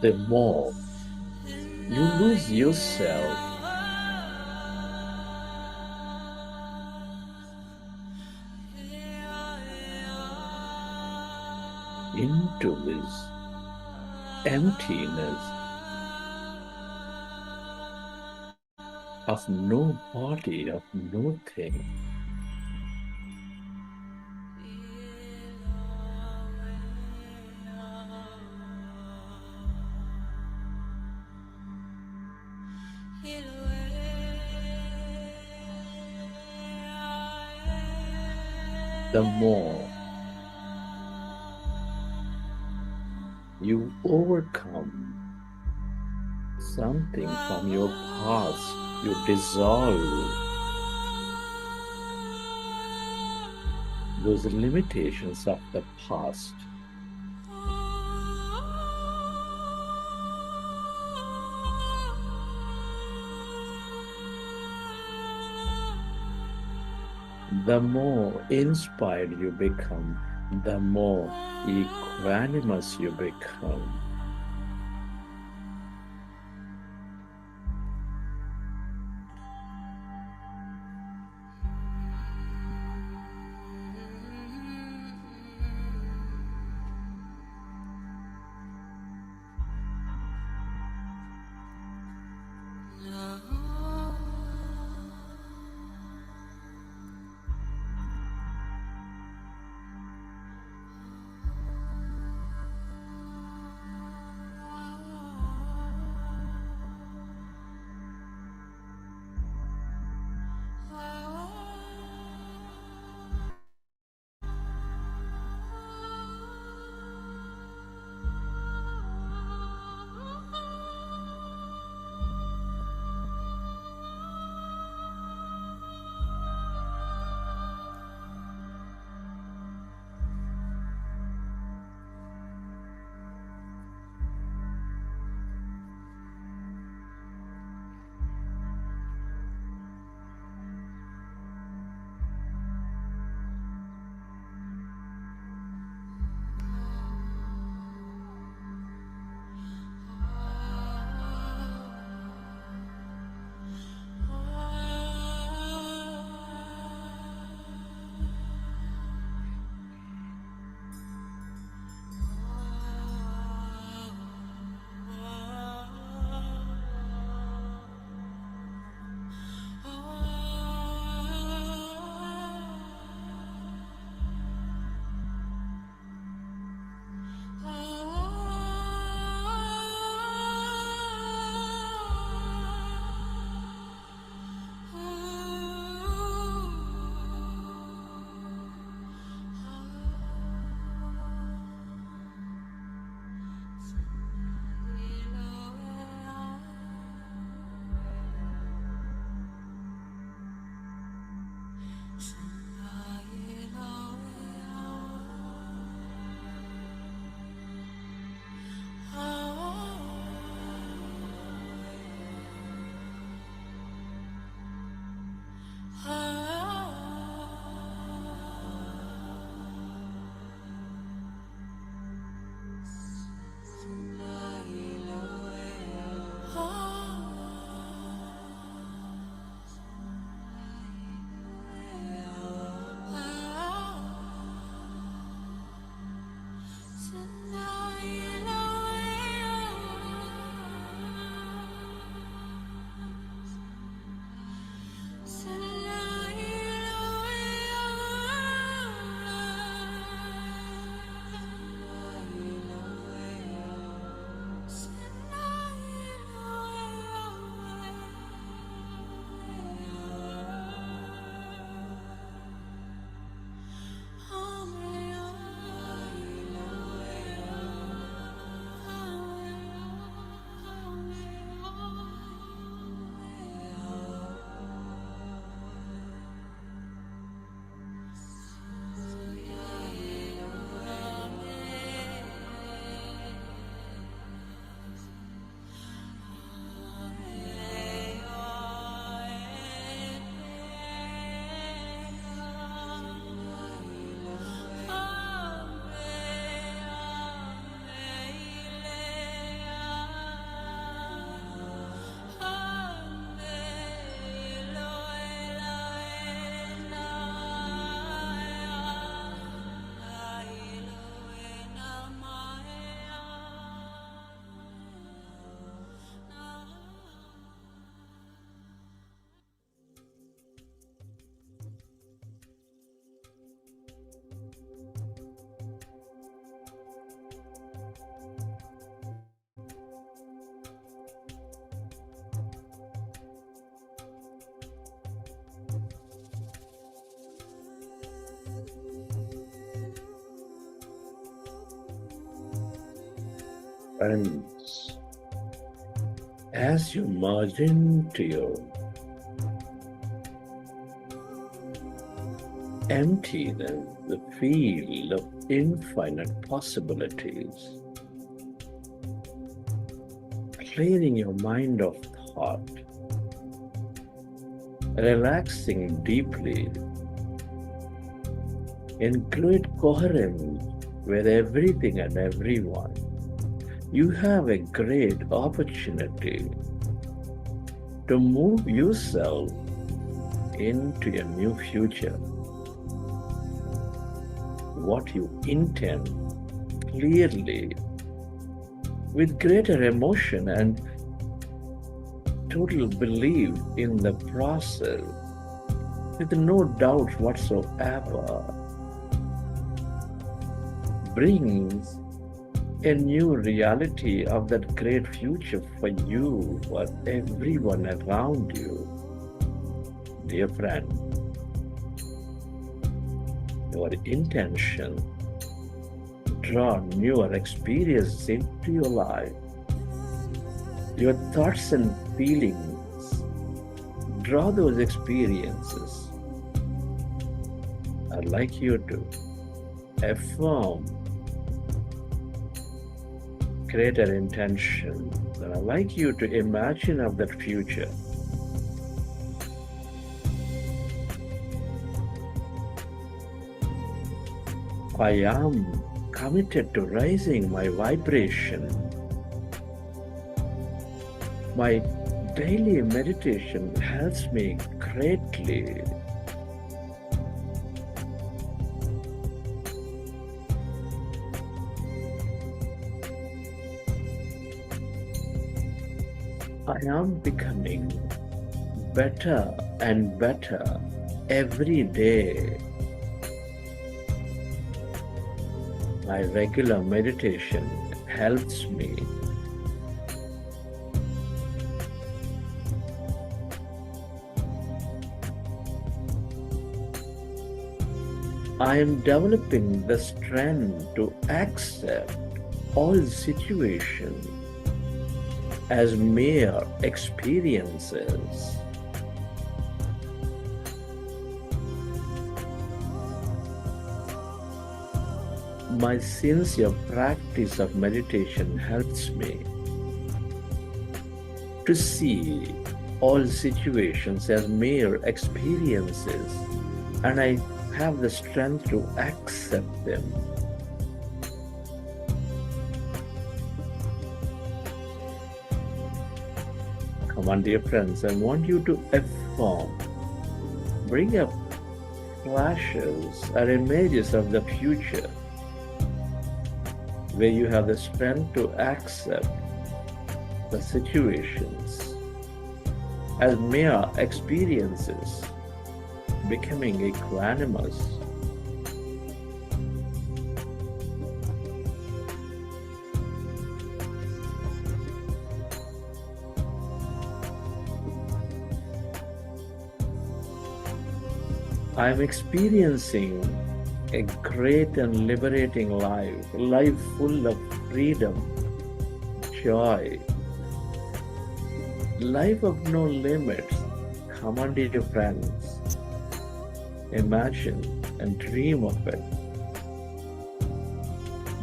The more you lose yourself into this emptiness of no body, of no thing. The more you overcome something from your past, you dissolve those limitations of the past. The more inspired you become, the more equanimous you become. friends, as you merge into your emptiness, the field of infinite possibilities, clearing your mind of thought, relaxing deeply, in great coherence with everything and everyone, you have a great opportunity to move yourself into a new future. What you intend clearly, with greater emotion and total belief in the process, with no doubt whatsoever, brings a new reality of that great future for you, for everyone around you. Dear friend, your intention, draw newer experiences into your life. Your thoughts and feelings, draw those experiences. I'd like you to affirm greater intention, that I'd like you to imagine of that future. I am committed to raising my vibration. My daily meditation helps me greatly. I am becoming better and better every day. My regular meditation helps me. I am developing the strength to accept all situations as mere experiences. My sincere practice of meditation helps me to see all situations as mere experiences, and I have the strength to accept them. Come on, dear friends, I want you to affirm, bring up flashes or images of the future where you have the strength to accept the situations as mere experiences, becoming equanimous. I am experiencing a great and liberating life full of freedom, joy, life of no limits. Come on, dear friends, imagine and dream of it.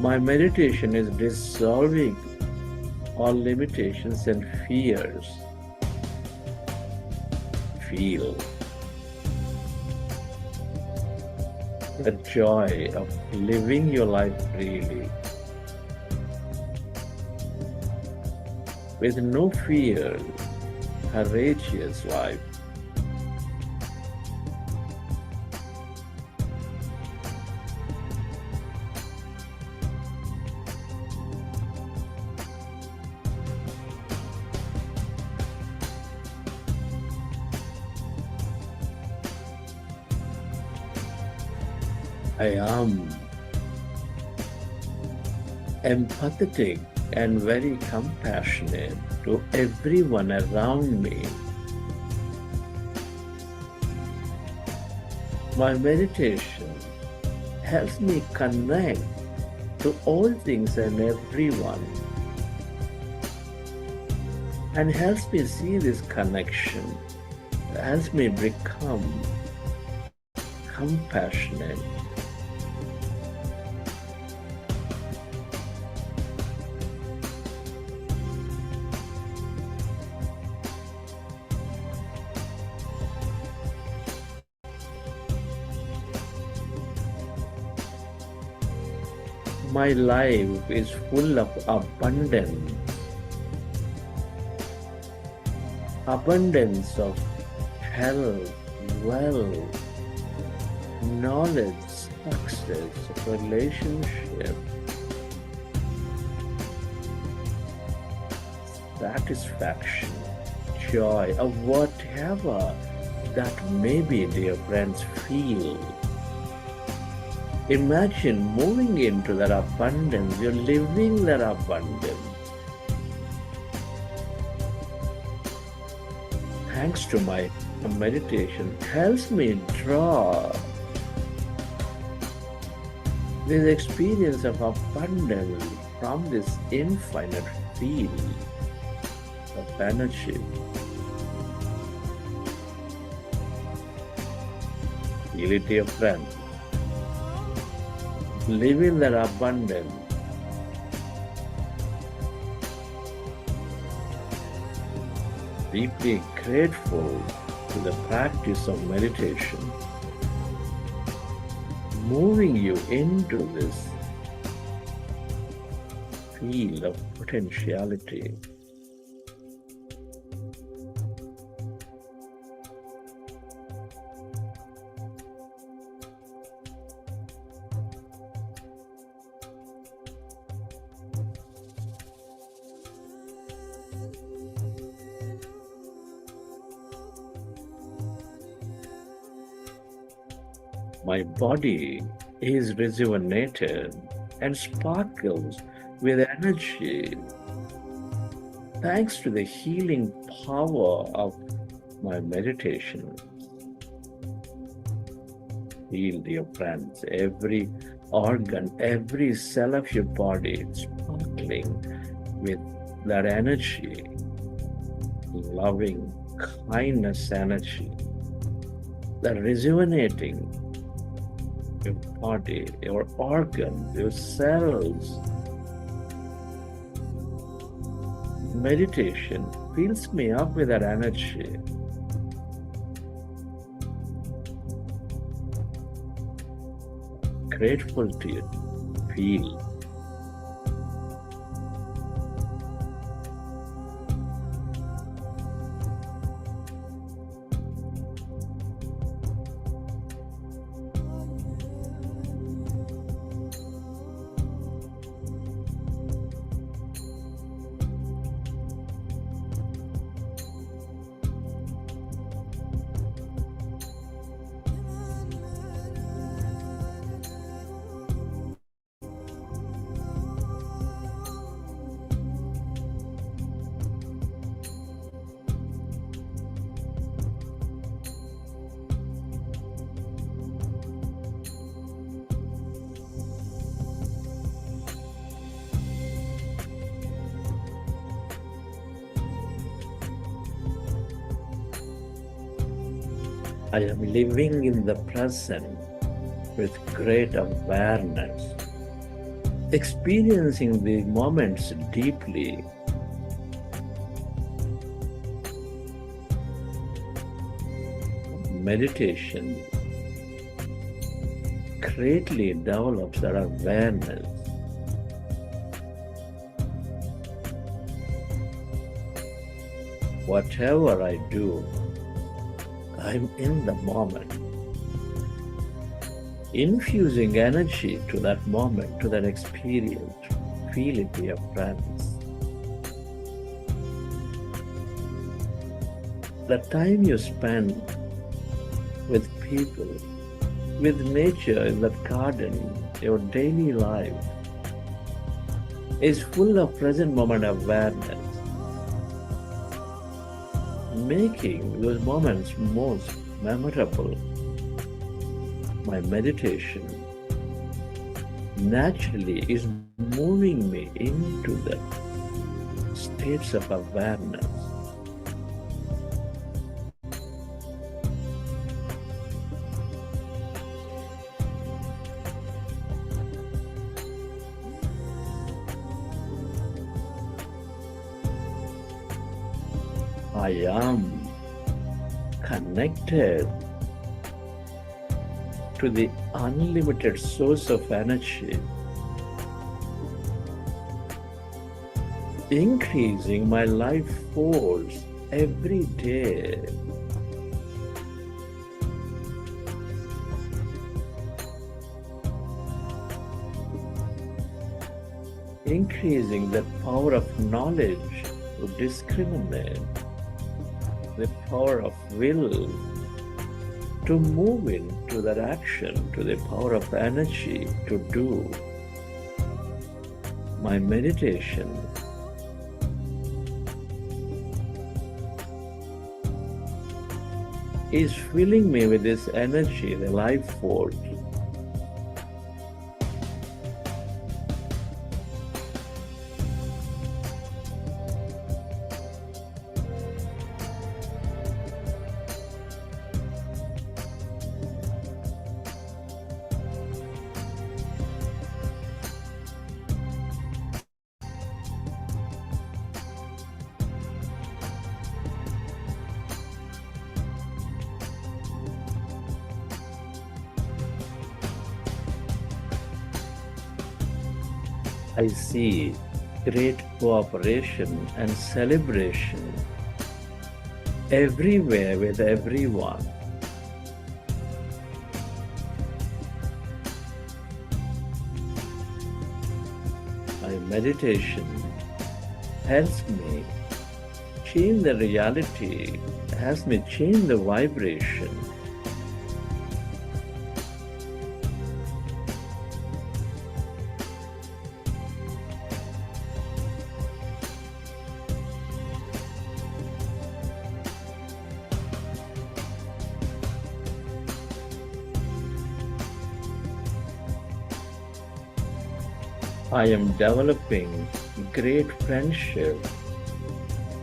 My meditation is dissolving all limitations and fears. Feel the joy of living your life freely, with no fear, courageous life. I am empathetic and very compassionate to everyone around me. My meditation helps me connect to all things and everyone and helps me see this connection, helps me become compassionate. My life is full of abundance. Abundance of health, wealth, knowledge, success, relationship, satisfaction, joy, or whatever that may be, dear friends, feel. Imagine moving into that abundance, you're living that abundance. Thanks to my meditation, helps me draw this experience of abundance from this infinite field of energy. Feel it, dear friend. Live in that abundance. Deeply grateful to the practice of meditation, moving you into this field of potentiality. My body is rejuvenated and sparkles with energy thanks to the healing power of my meditation. Feel, dear friends, every organ, every cell of your body is sparkling with that energy, loving kindness energy, that rejuvenating your body, your organs, your cells. Meditation fills me up with that energy. Grateful to you. Feel. I am living in the present with great awareness, experiencing the moments deeply. Meditation greatly develops that awareness. Whatever I do, I'm in the moment, infusing energy to that moment, to that experience. Feel it, dear friends. The time you spend with people, with nature in that garden, your daily life is full of present moment awareness, making those moments most memorable. My meditation naturally is moving me into that states of awareness. I am connected to the unlimited source of energy, increasing my life force every day. Increasing the power of knowledge to discriminate, the power of will to move into that action, to the power of energy to do. My meditation is filling me with this energy, the life force. I see great cooperation and celebration everywhere with everyone. My meditation helps me change the reality, helps me change the vibration. I am developing great friendship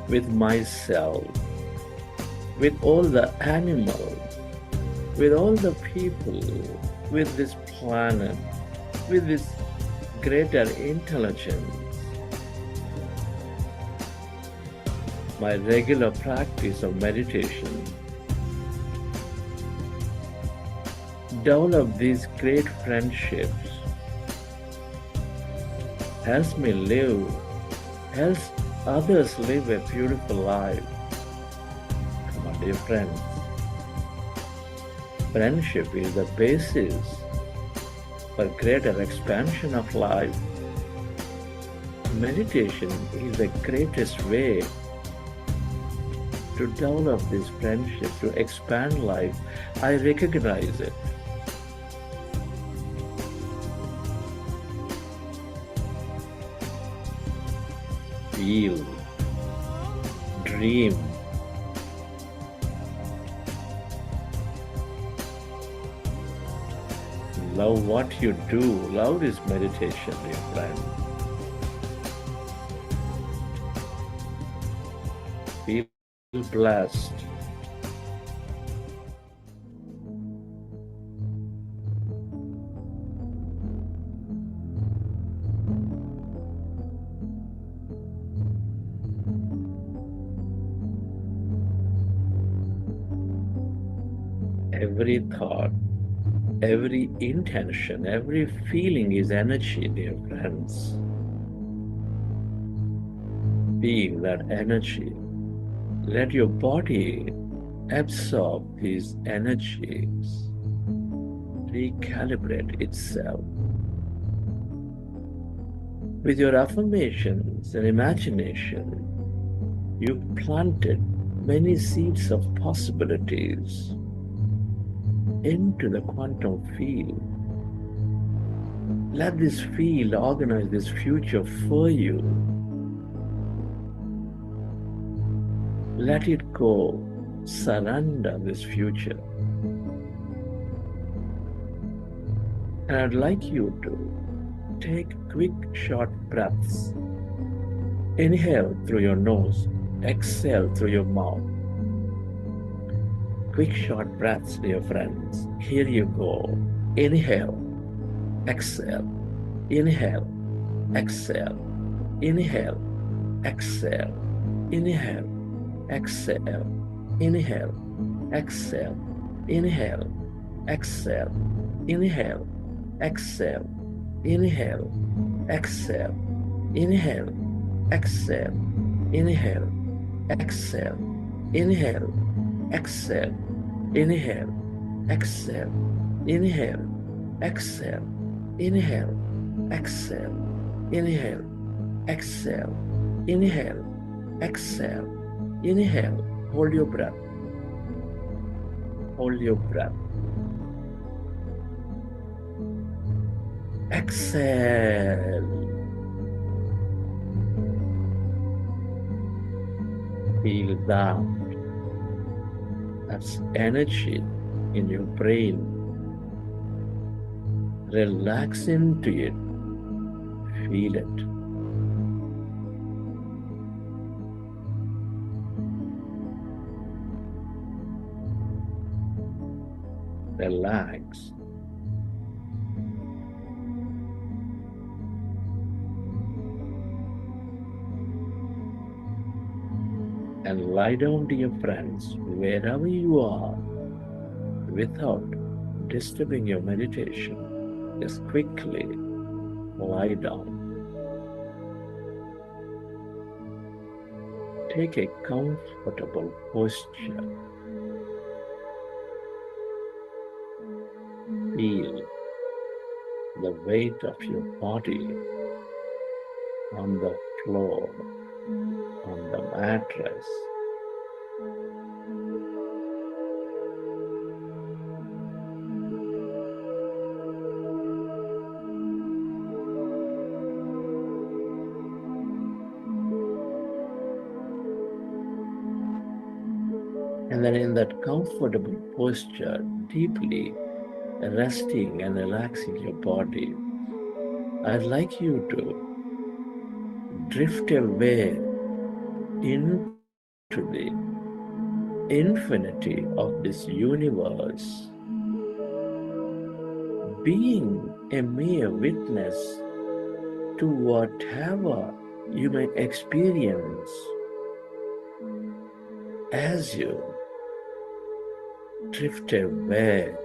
with myself, with all the animals, with all the people, with this planet, with this greater intelligence. My regular practice of meditation develop these great friendships, helps me live, helps others live a beautiful life. My dear friends, friendship is the basis for greater expansion of life. Meditation is the greatest way to develop this friendship, to expand life. I recognize it. Feel, dream, love what you do. Love is meditation, dear friend. Feel blessed. Every thought, every intention, every feeling is energy, dear friends. Feel that energy. Let your body absorb these energies, recalibrate itself. With your affirmations and imagination, you've planted many seeds of possibilities into the quantum field. Let this field organize this future for you. Let it go. Surrender this future. And I'd like you to take quick, short breaths Inhale through your nose, exhale through your mouth. Quick short breaths, dear friends. Here you go. Inhale, exhale, inhale, exhale, inhale, exhale, inhale, exhale, inhale, exhale, inhale, exhale, inhale, exhale, inhale, exhale, inhale, exhale, inhale, exhale, inhale, exhale, inhale, exhale, inhale, exhale, inhale, exhale, inhale, exhale, inhale, exhale, inhale. Hold your breath. Hold your breath. Exhale. Feel that as energy in your brain. Relax into it. Feel it. Relax. And lie down, dear friends, wherever you are, without disturbing your meditation. Just quickly lie down. Take a comfortable posture. Feel the weight of your body on the floor, on the mattress. And then in that comfortable posture, deeply resting and relaxing your body, I'd like you to drift away into the infinity of this universe, being a mere witness to whatever you may experience as you drift away.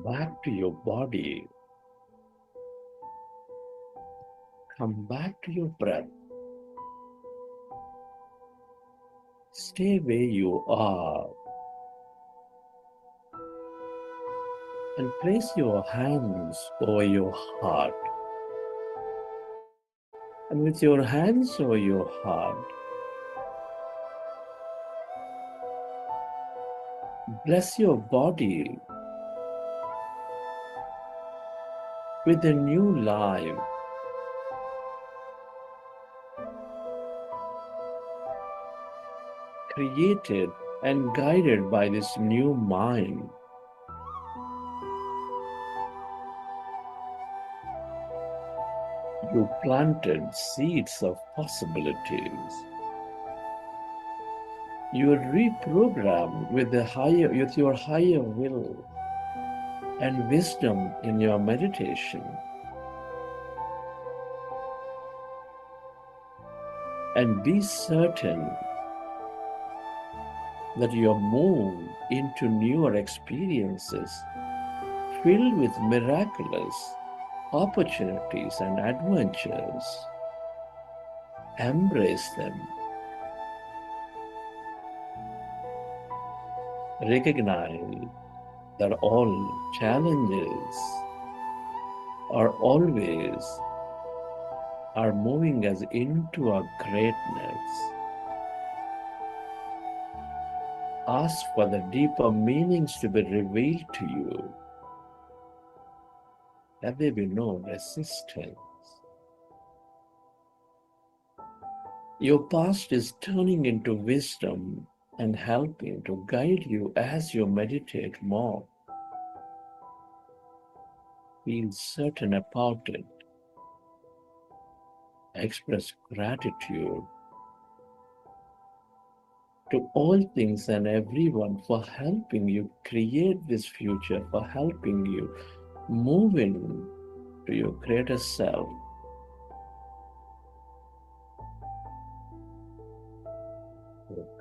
Back to your body. Come back to your breath. Stay where you are and place your hands over your heart. And with your hands over your heart, bless your body with a new life. Created and guided by this new mind. You planted seeds of possibilities. You are reprogrammed with your higher will and wisdom in your meditation. And be certain that you are moved into newer experiences filled with miraculous opportunities and adventures. Embrace them. Recognize that all challenges are moving us into our greatness. Ask for the deeper meanings to be revealed to you. Let there be no resistance. Your past is turning into wisdom and helping to guide you as you meditate more. Feel certain about it. Express gratitude to all things and everyone for helping you create this future, for helping you move in to your greater self.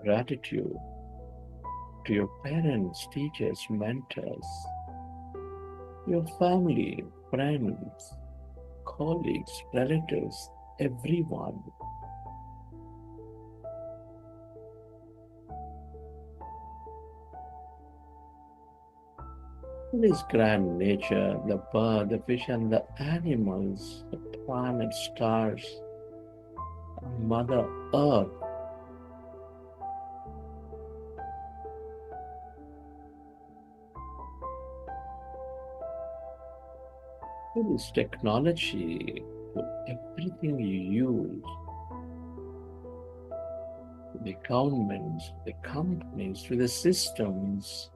Gratitude to your parents, teachers, mentors, your family, friends, colleagues, relatives, everyone. This grand nature, the bird, the fish, and the animals, the planets, stars, Mother Earth. This technology, to everything you use, to the governments, the companies, to the systems.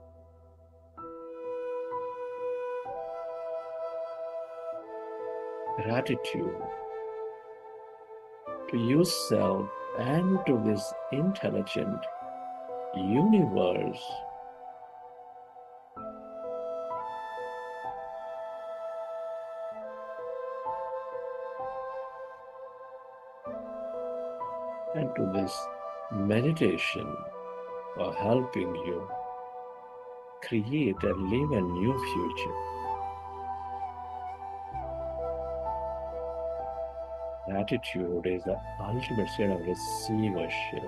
Gratitude to yourself and to this intelligent universe. And to this meditation for helping you create and live a new future. Gratitude is the ultimate state of receivership.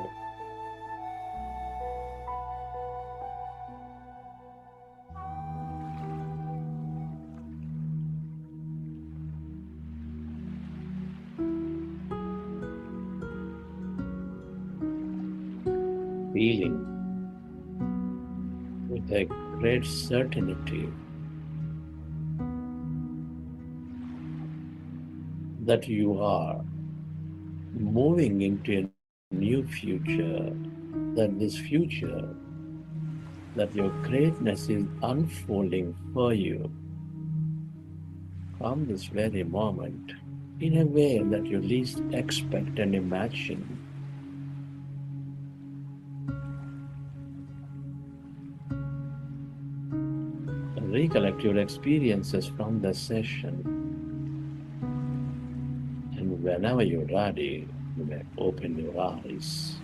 feeling with a great certainty that you are moving into a new future, that this future, that your greatness is unfolding for you from this very moment in a way that you least expect and imagine. Recollect your experiences from the session, and whenever you're ready, you may open your eyes.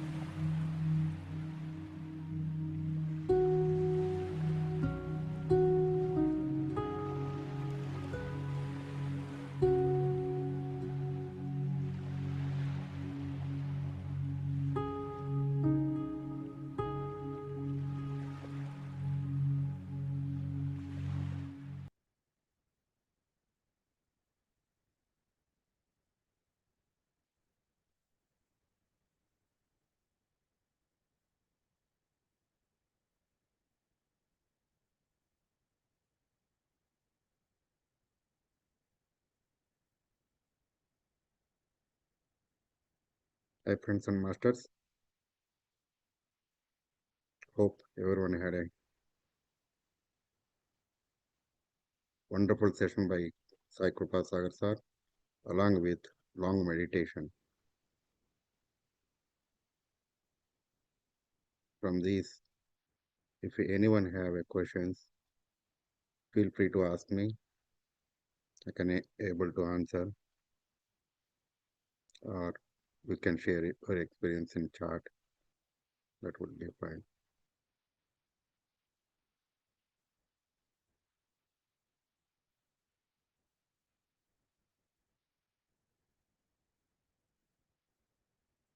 Hi, friends and masters. Hope everyone had a wonderful session by Sai Kripa Sagar sir, along with long meditation. From these, if anyone have a questions, feel free to ask me. I can able to answer, or we can share it or experience in chat. That would be fine.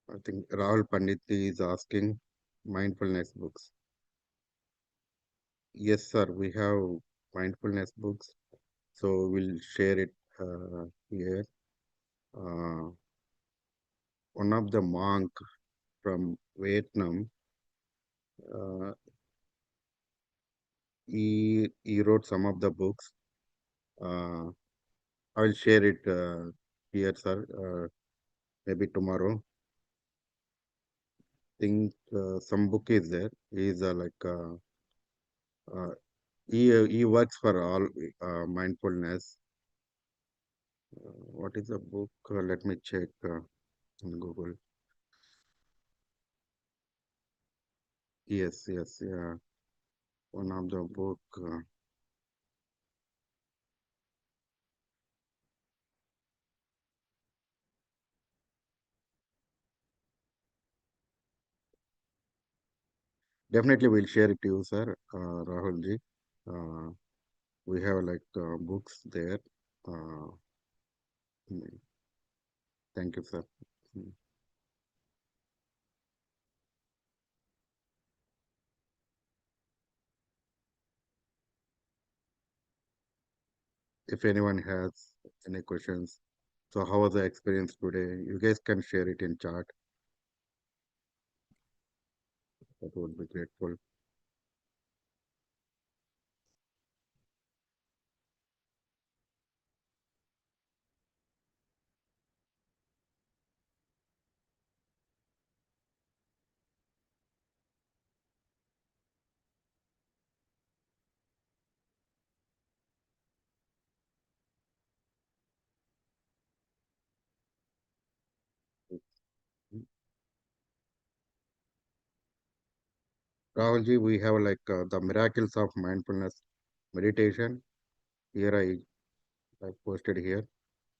I think Rahul Pandit is asking mindfulness books. Yes, sir, we have mindfulness books, so we'll share it here. One of the monk from Vietnam, uh, he wrote some of the books. Uh, I'll share it here, sir. Maybe tomorrow. Think some book is there. He's uh, he works for all mindfulness. What is the book? Let me check in Google. Yes, yes, yeah. One of the book. Definitely, we'll share it to you, sir. Rahulji. We have books there. Uh, mm, Thank you, sir. Mm. If anyone has any questions, so how was the experience today? You guys can share it in chat. That would be grateful. Mm. Rahulji, we have the miracles of mindfulness meditation. Here I posted here.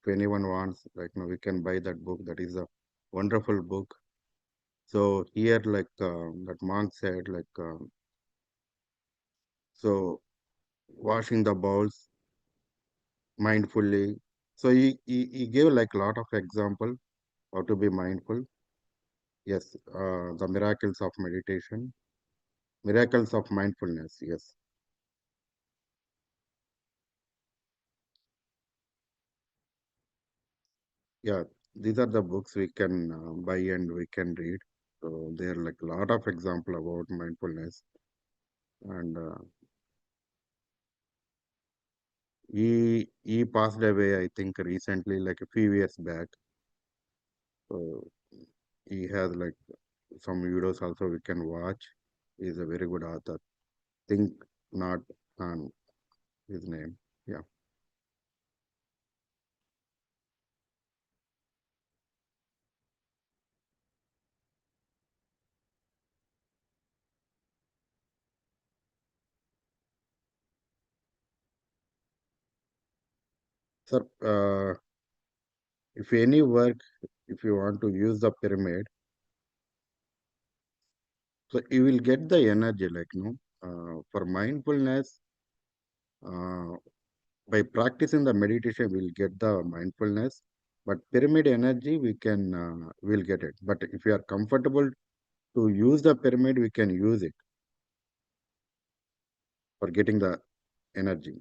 If anyone wants, we can buy that book. That is a wonderful book. So here, that monk said, so washing the bowls mindfully. So he gave like a lot of example how to be mindful. Yes, the miracles of meditation, miracles of mindfulness. Yes, yeah. These are the books we can buy and we can read. So there are like a lot of example about mindfulness, and he passed away, I think, recently, like a few years back. So he has like some videos also we can watch. He's a very good author. Think not on his name. Yeah. Sir, if any work, if you want to use the pyramid, so you will get the energy, like, for mindfulness, uh, by practicing the meditation, we'll get the mindfulness. But pyramid energy, we'll get it. But if you are comfortable to use the pyramid, we can use it for getting the energy.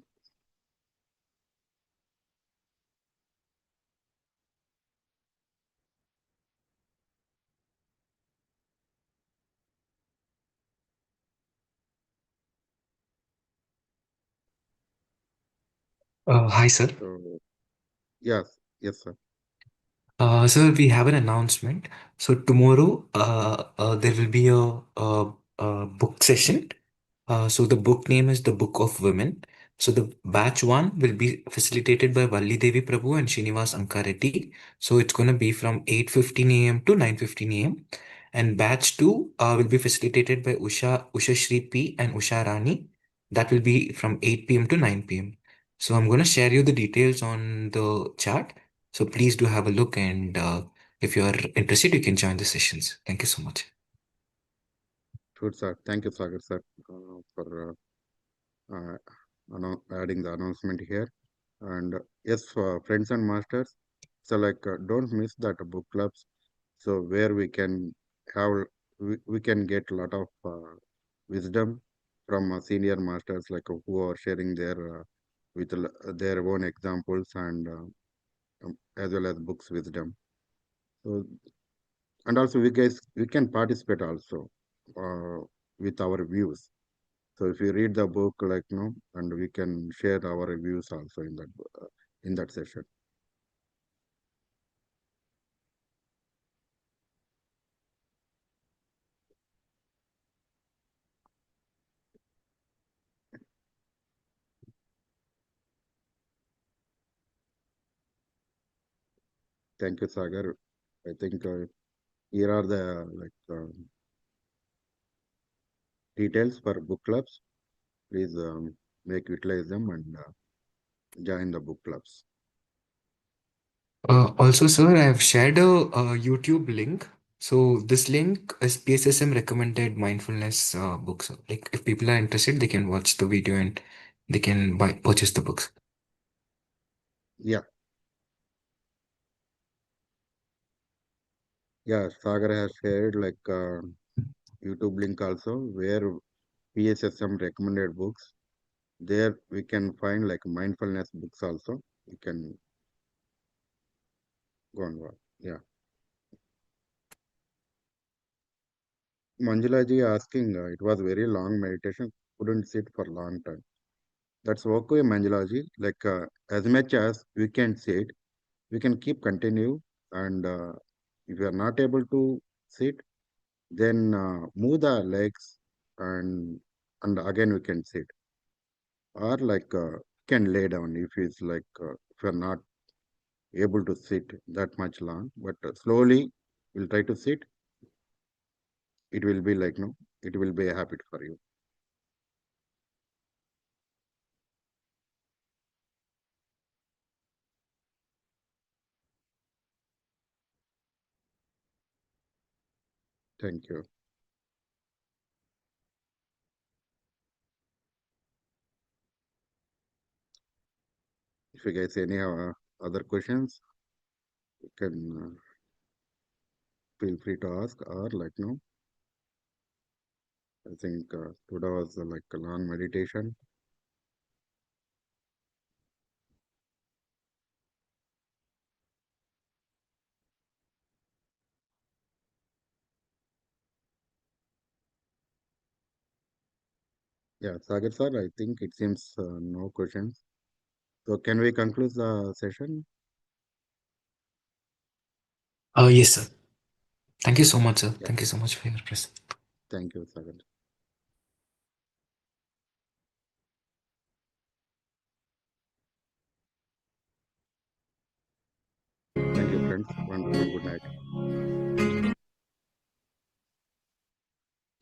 Hi, sir. So, yes, yes, sir. Sir, we have an announcement. So tomorrow, there will be a book session. So the book name is The Book of Women. So the batch one will be facilitated by Valli Devi Prabhu and Srinivas Ankareddy. So it's going to be from 8:15 a.m. to 9:15 a.m. And batch two will be facilitated by Usha Shri P and Usha Rani. That will be from 8 p.m. to 9 p.m. So I'm going to share you the details on the chat. So please do have a look, and if you are interested, you can join the sessions. Thank you so much. Good, sir. Thank you, Sagar, sir, for uh, adding the announcement here. And yes, for friends and masters, so like don't miss that book clubs. So where have we can get a lot of wisdom from senior masters, like who are sharing their own examples, and as well as books wisdom. So, and also we can participate also uh, with our views. So if you read the book, like, and we can share our reviews also in that session. Thank you, Sagar. I think here are the details for book clubs. Please make utilize them and join the book clubs. Also, sir, I have shared a YouTube link. So this link is PSSM recommended mindfulness books. Like if people are interested, they can watch the video and they can purchase the books. Yeah, yeah. Sagar has shared like YouTube link also where PSSM recommended books. There we can find like mindfulness books also. You can go on. Yeah. Manjula ji asking, it was very long meditation, couldn't sit for long time. That's okay, Manjula ji. Like as much as we can sit, we can keep continue, and if you are not able to sit, then move the legs, and again we can sit, or like can lay down if it's like if you are not able to sit that much long, but slowly we'll try to sit. It will be like, no, it will be a habit for you. Thank you. If you guys any other questions, you can feel free to ask, or like, no, I think today was like a long meditation. Yeah, Sagar sir, I think it seems no questions. So can we conclude the session? Yes, sir. Thank you so much, sir. Yeah, Thank you so much for your presence. thank you, Sagar. Thank you, friends. Wonderful. Good night.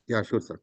Yeah, sure, sir.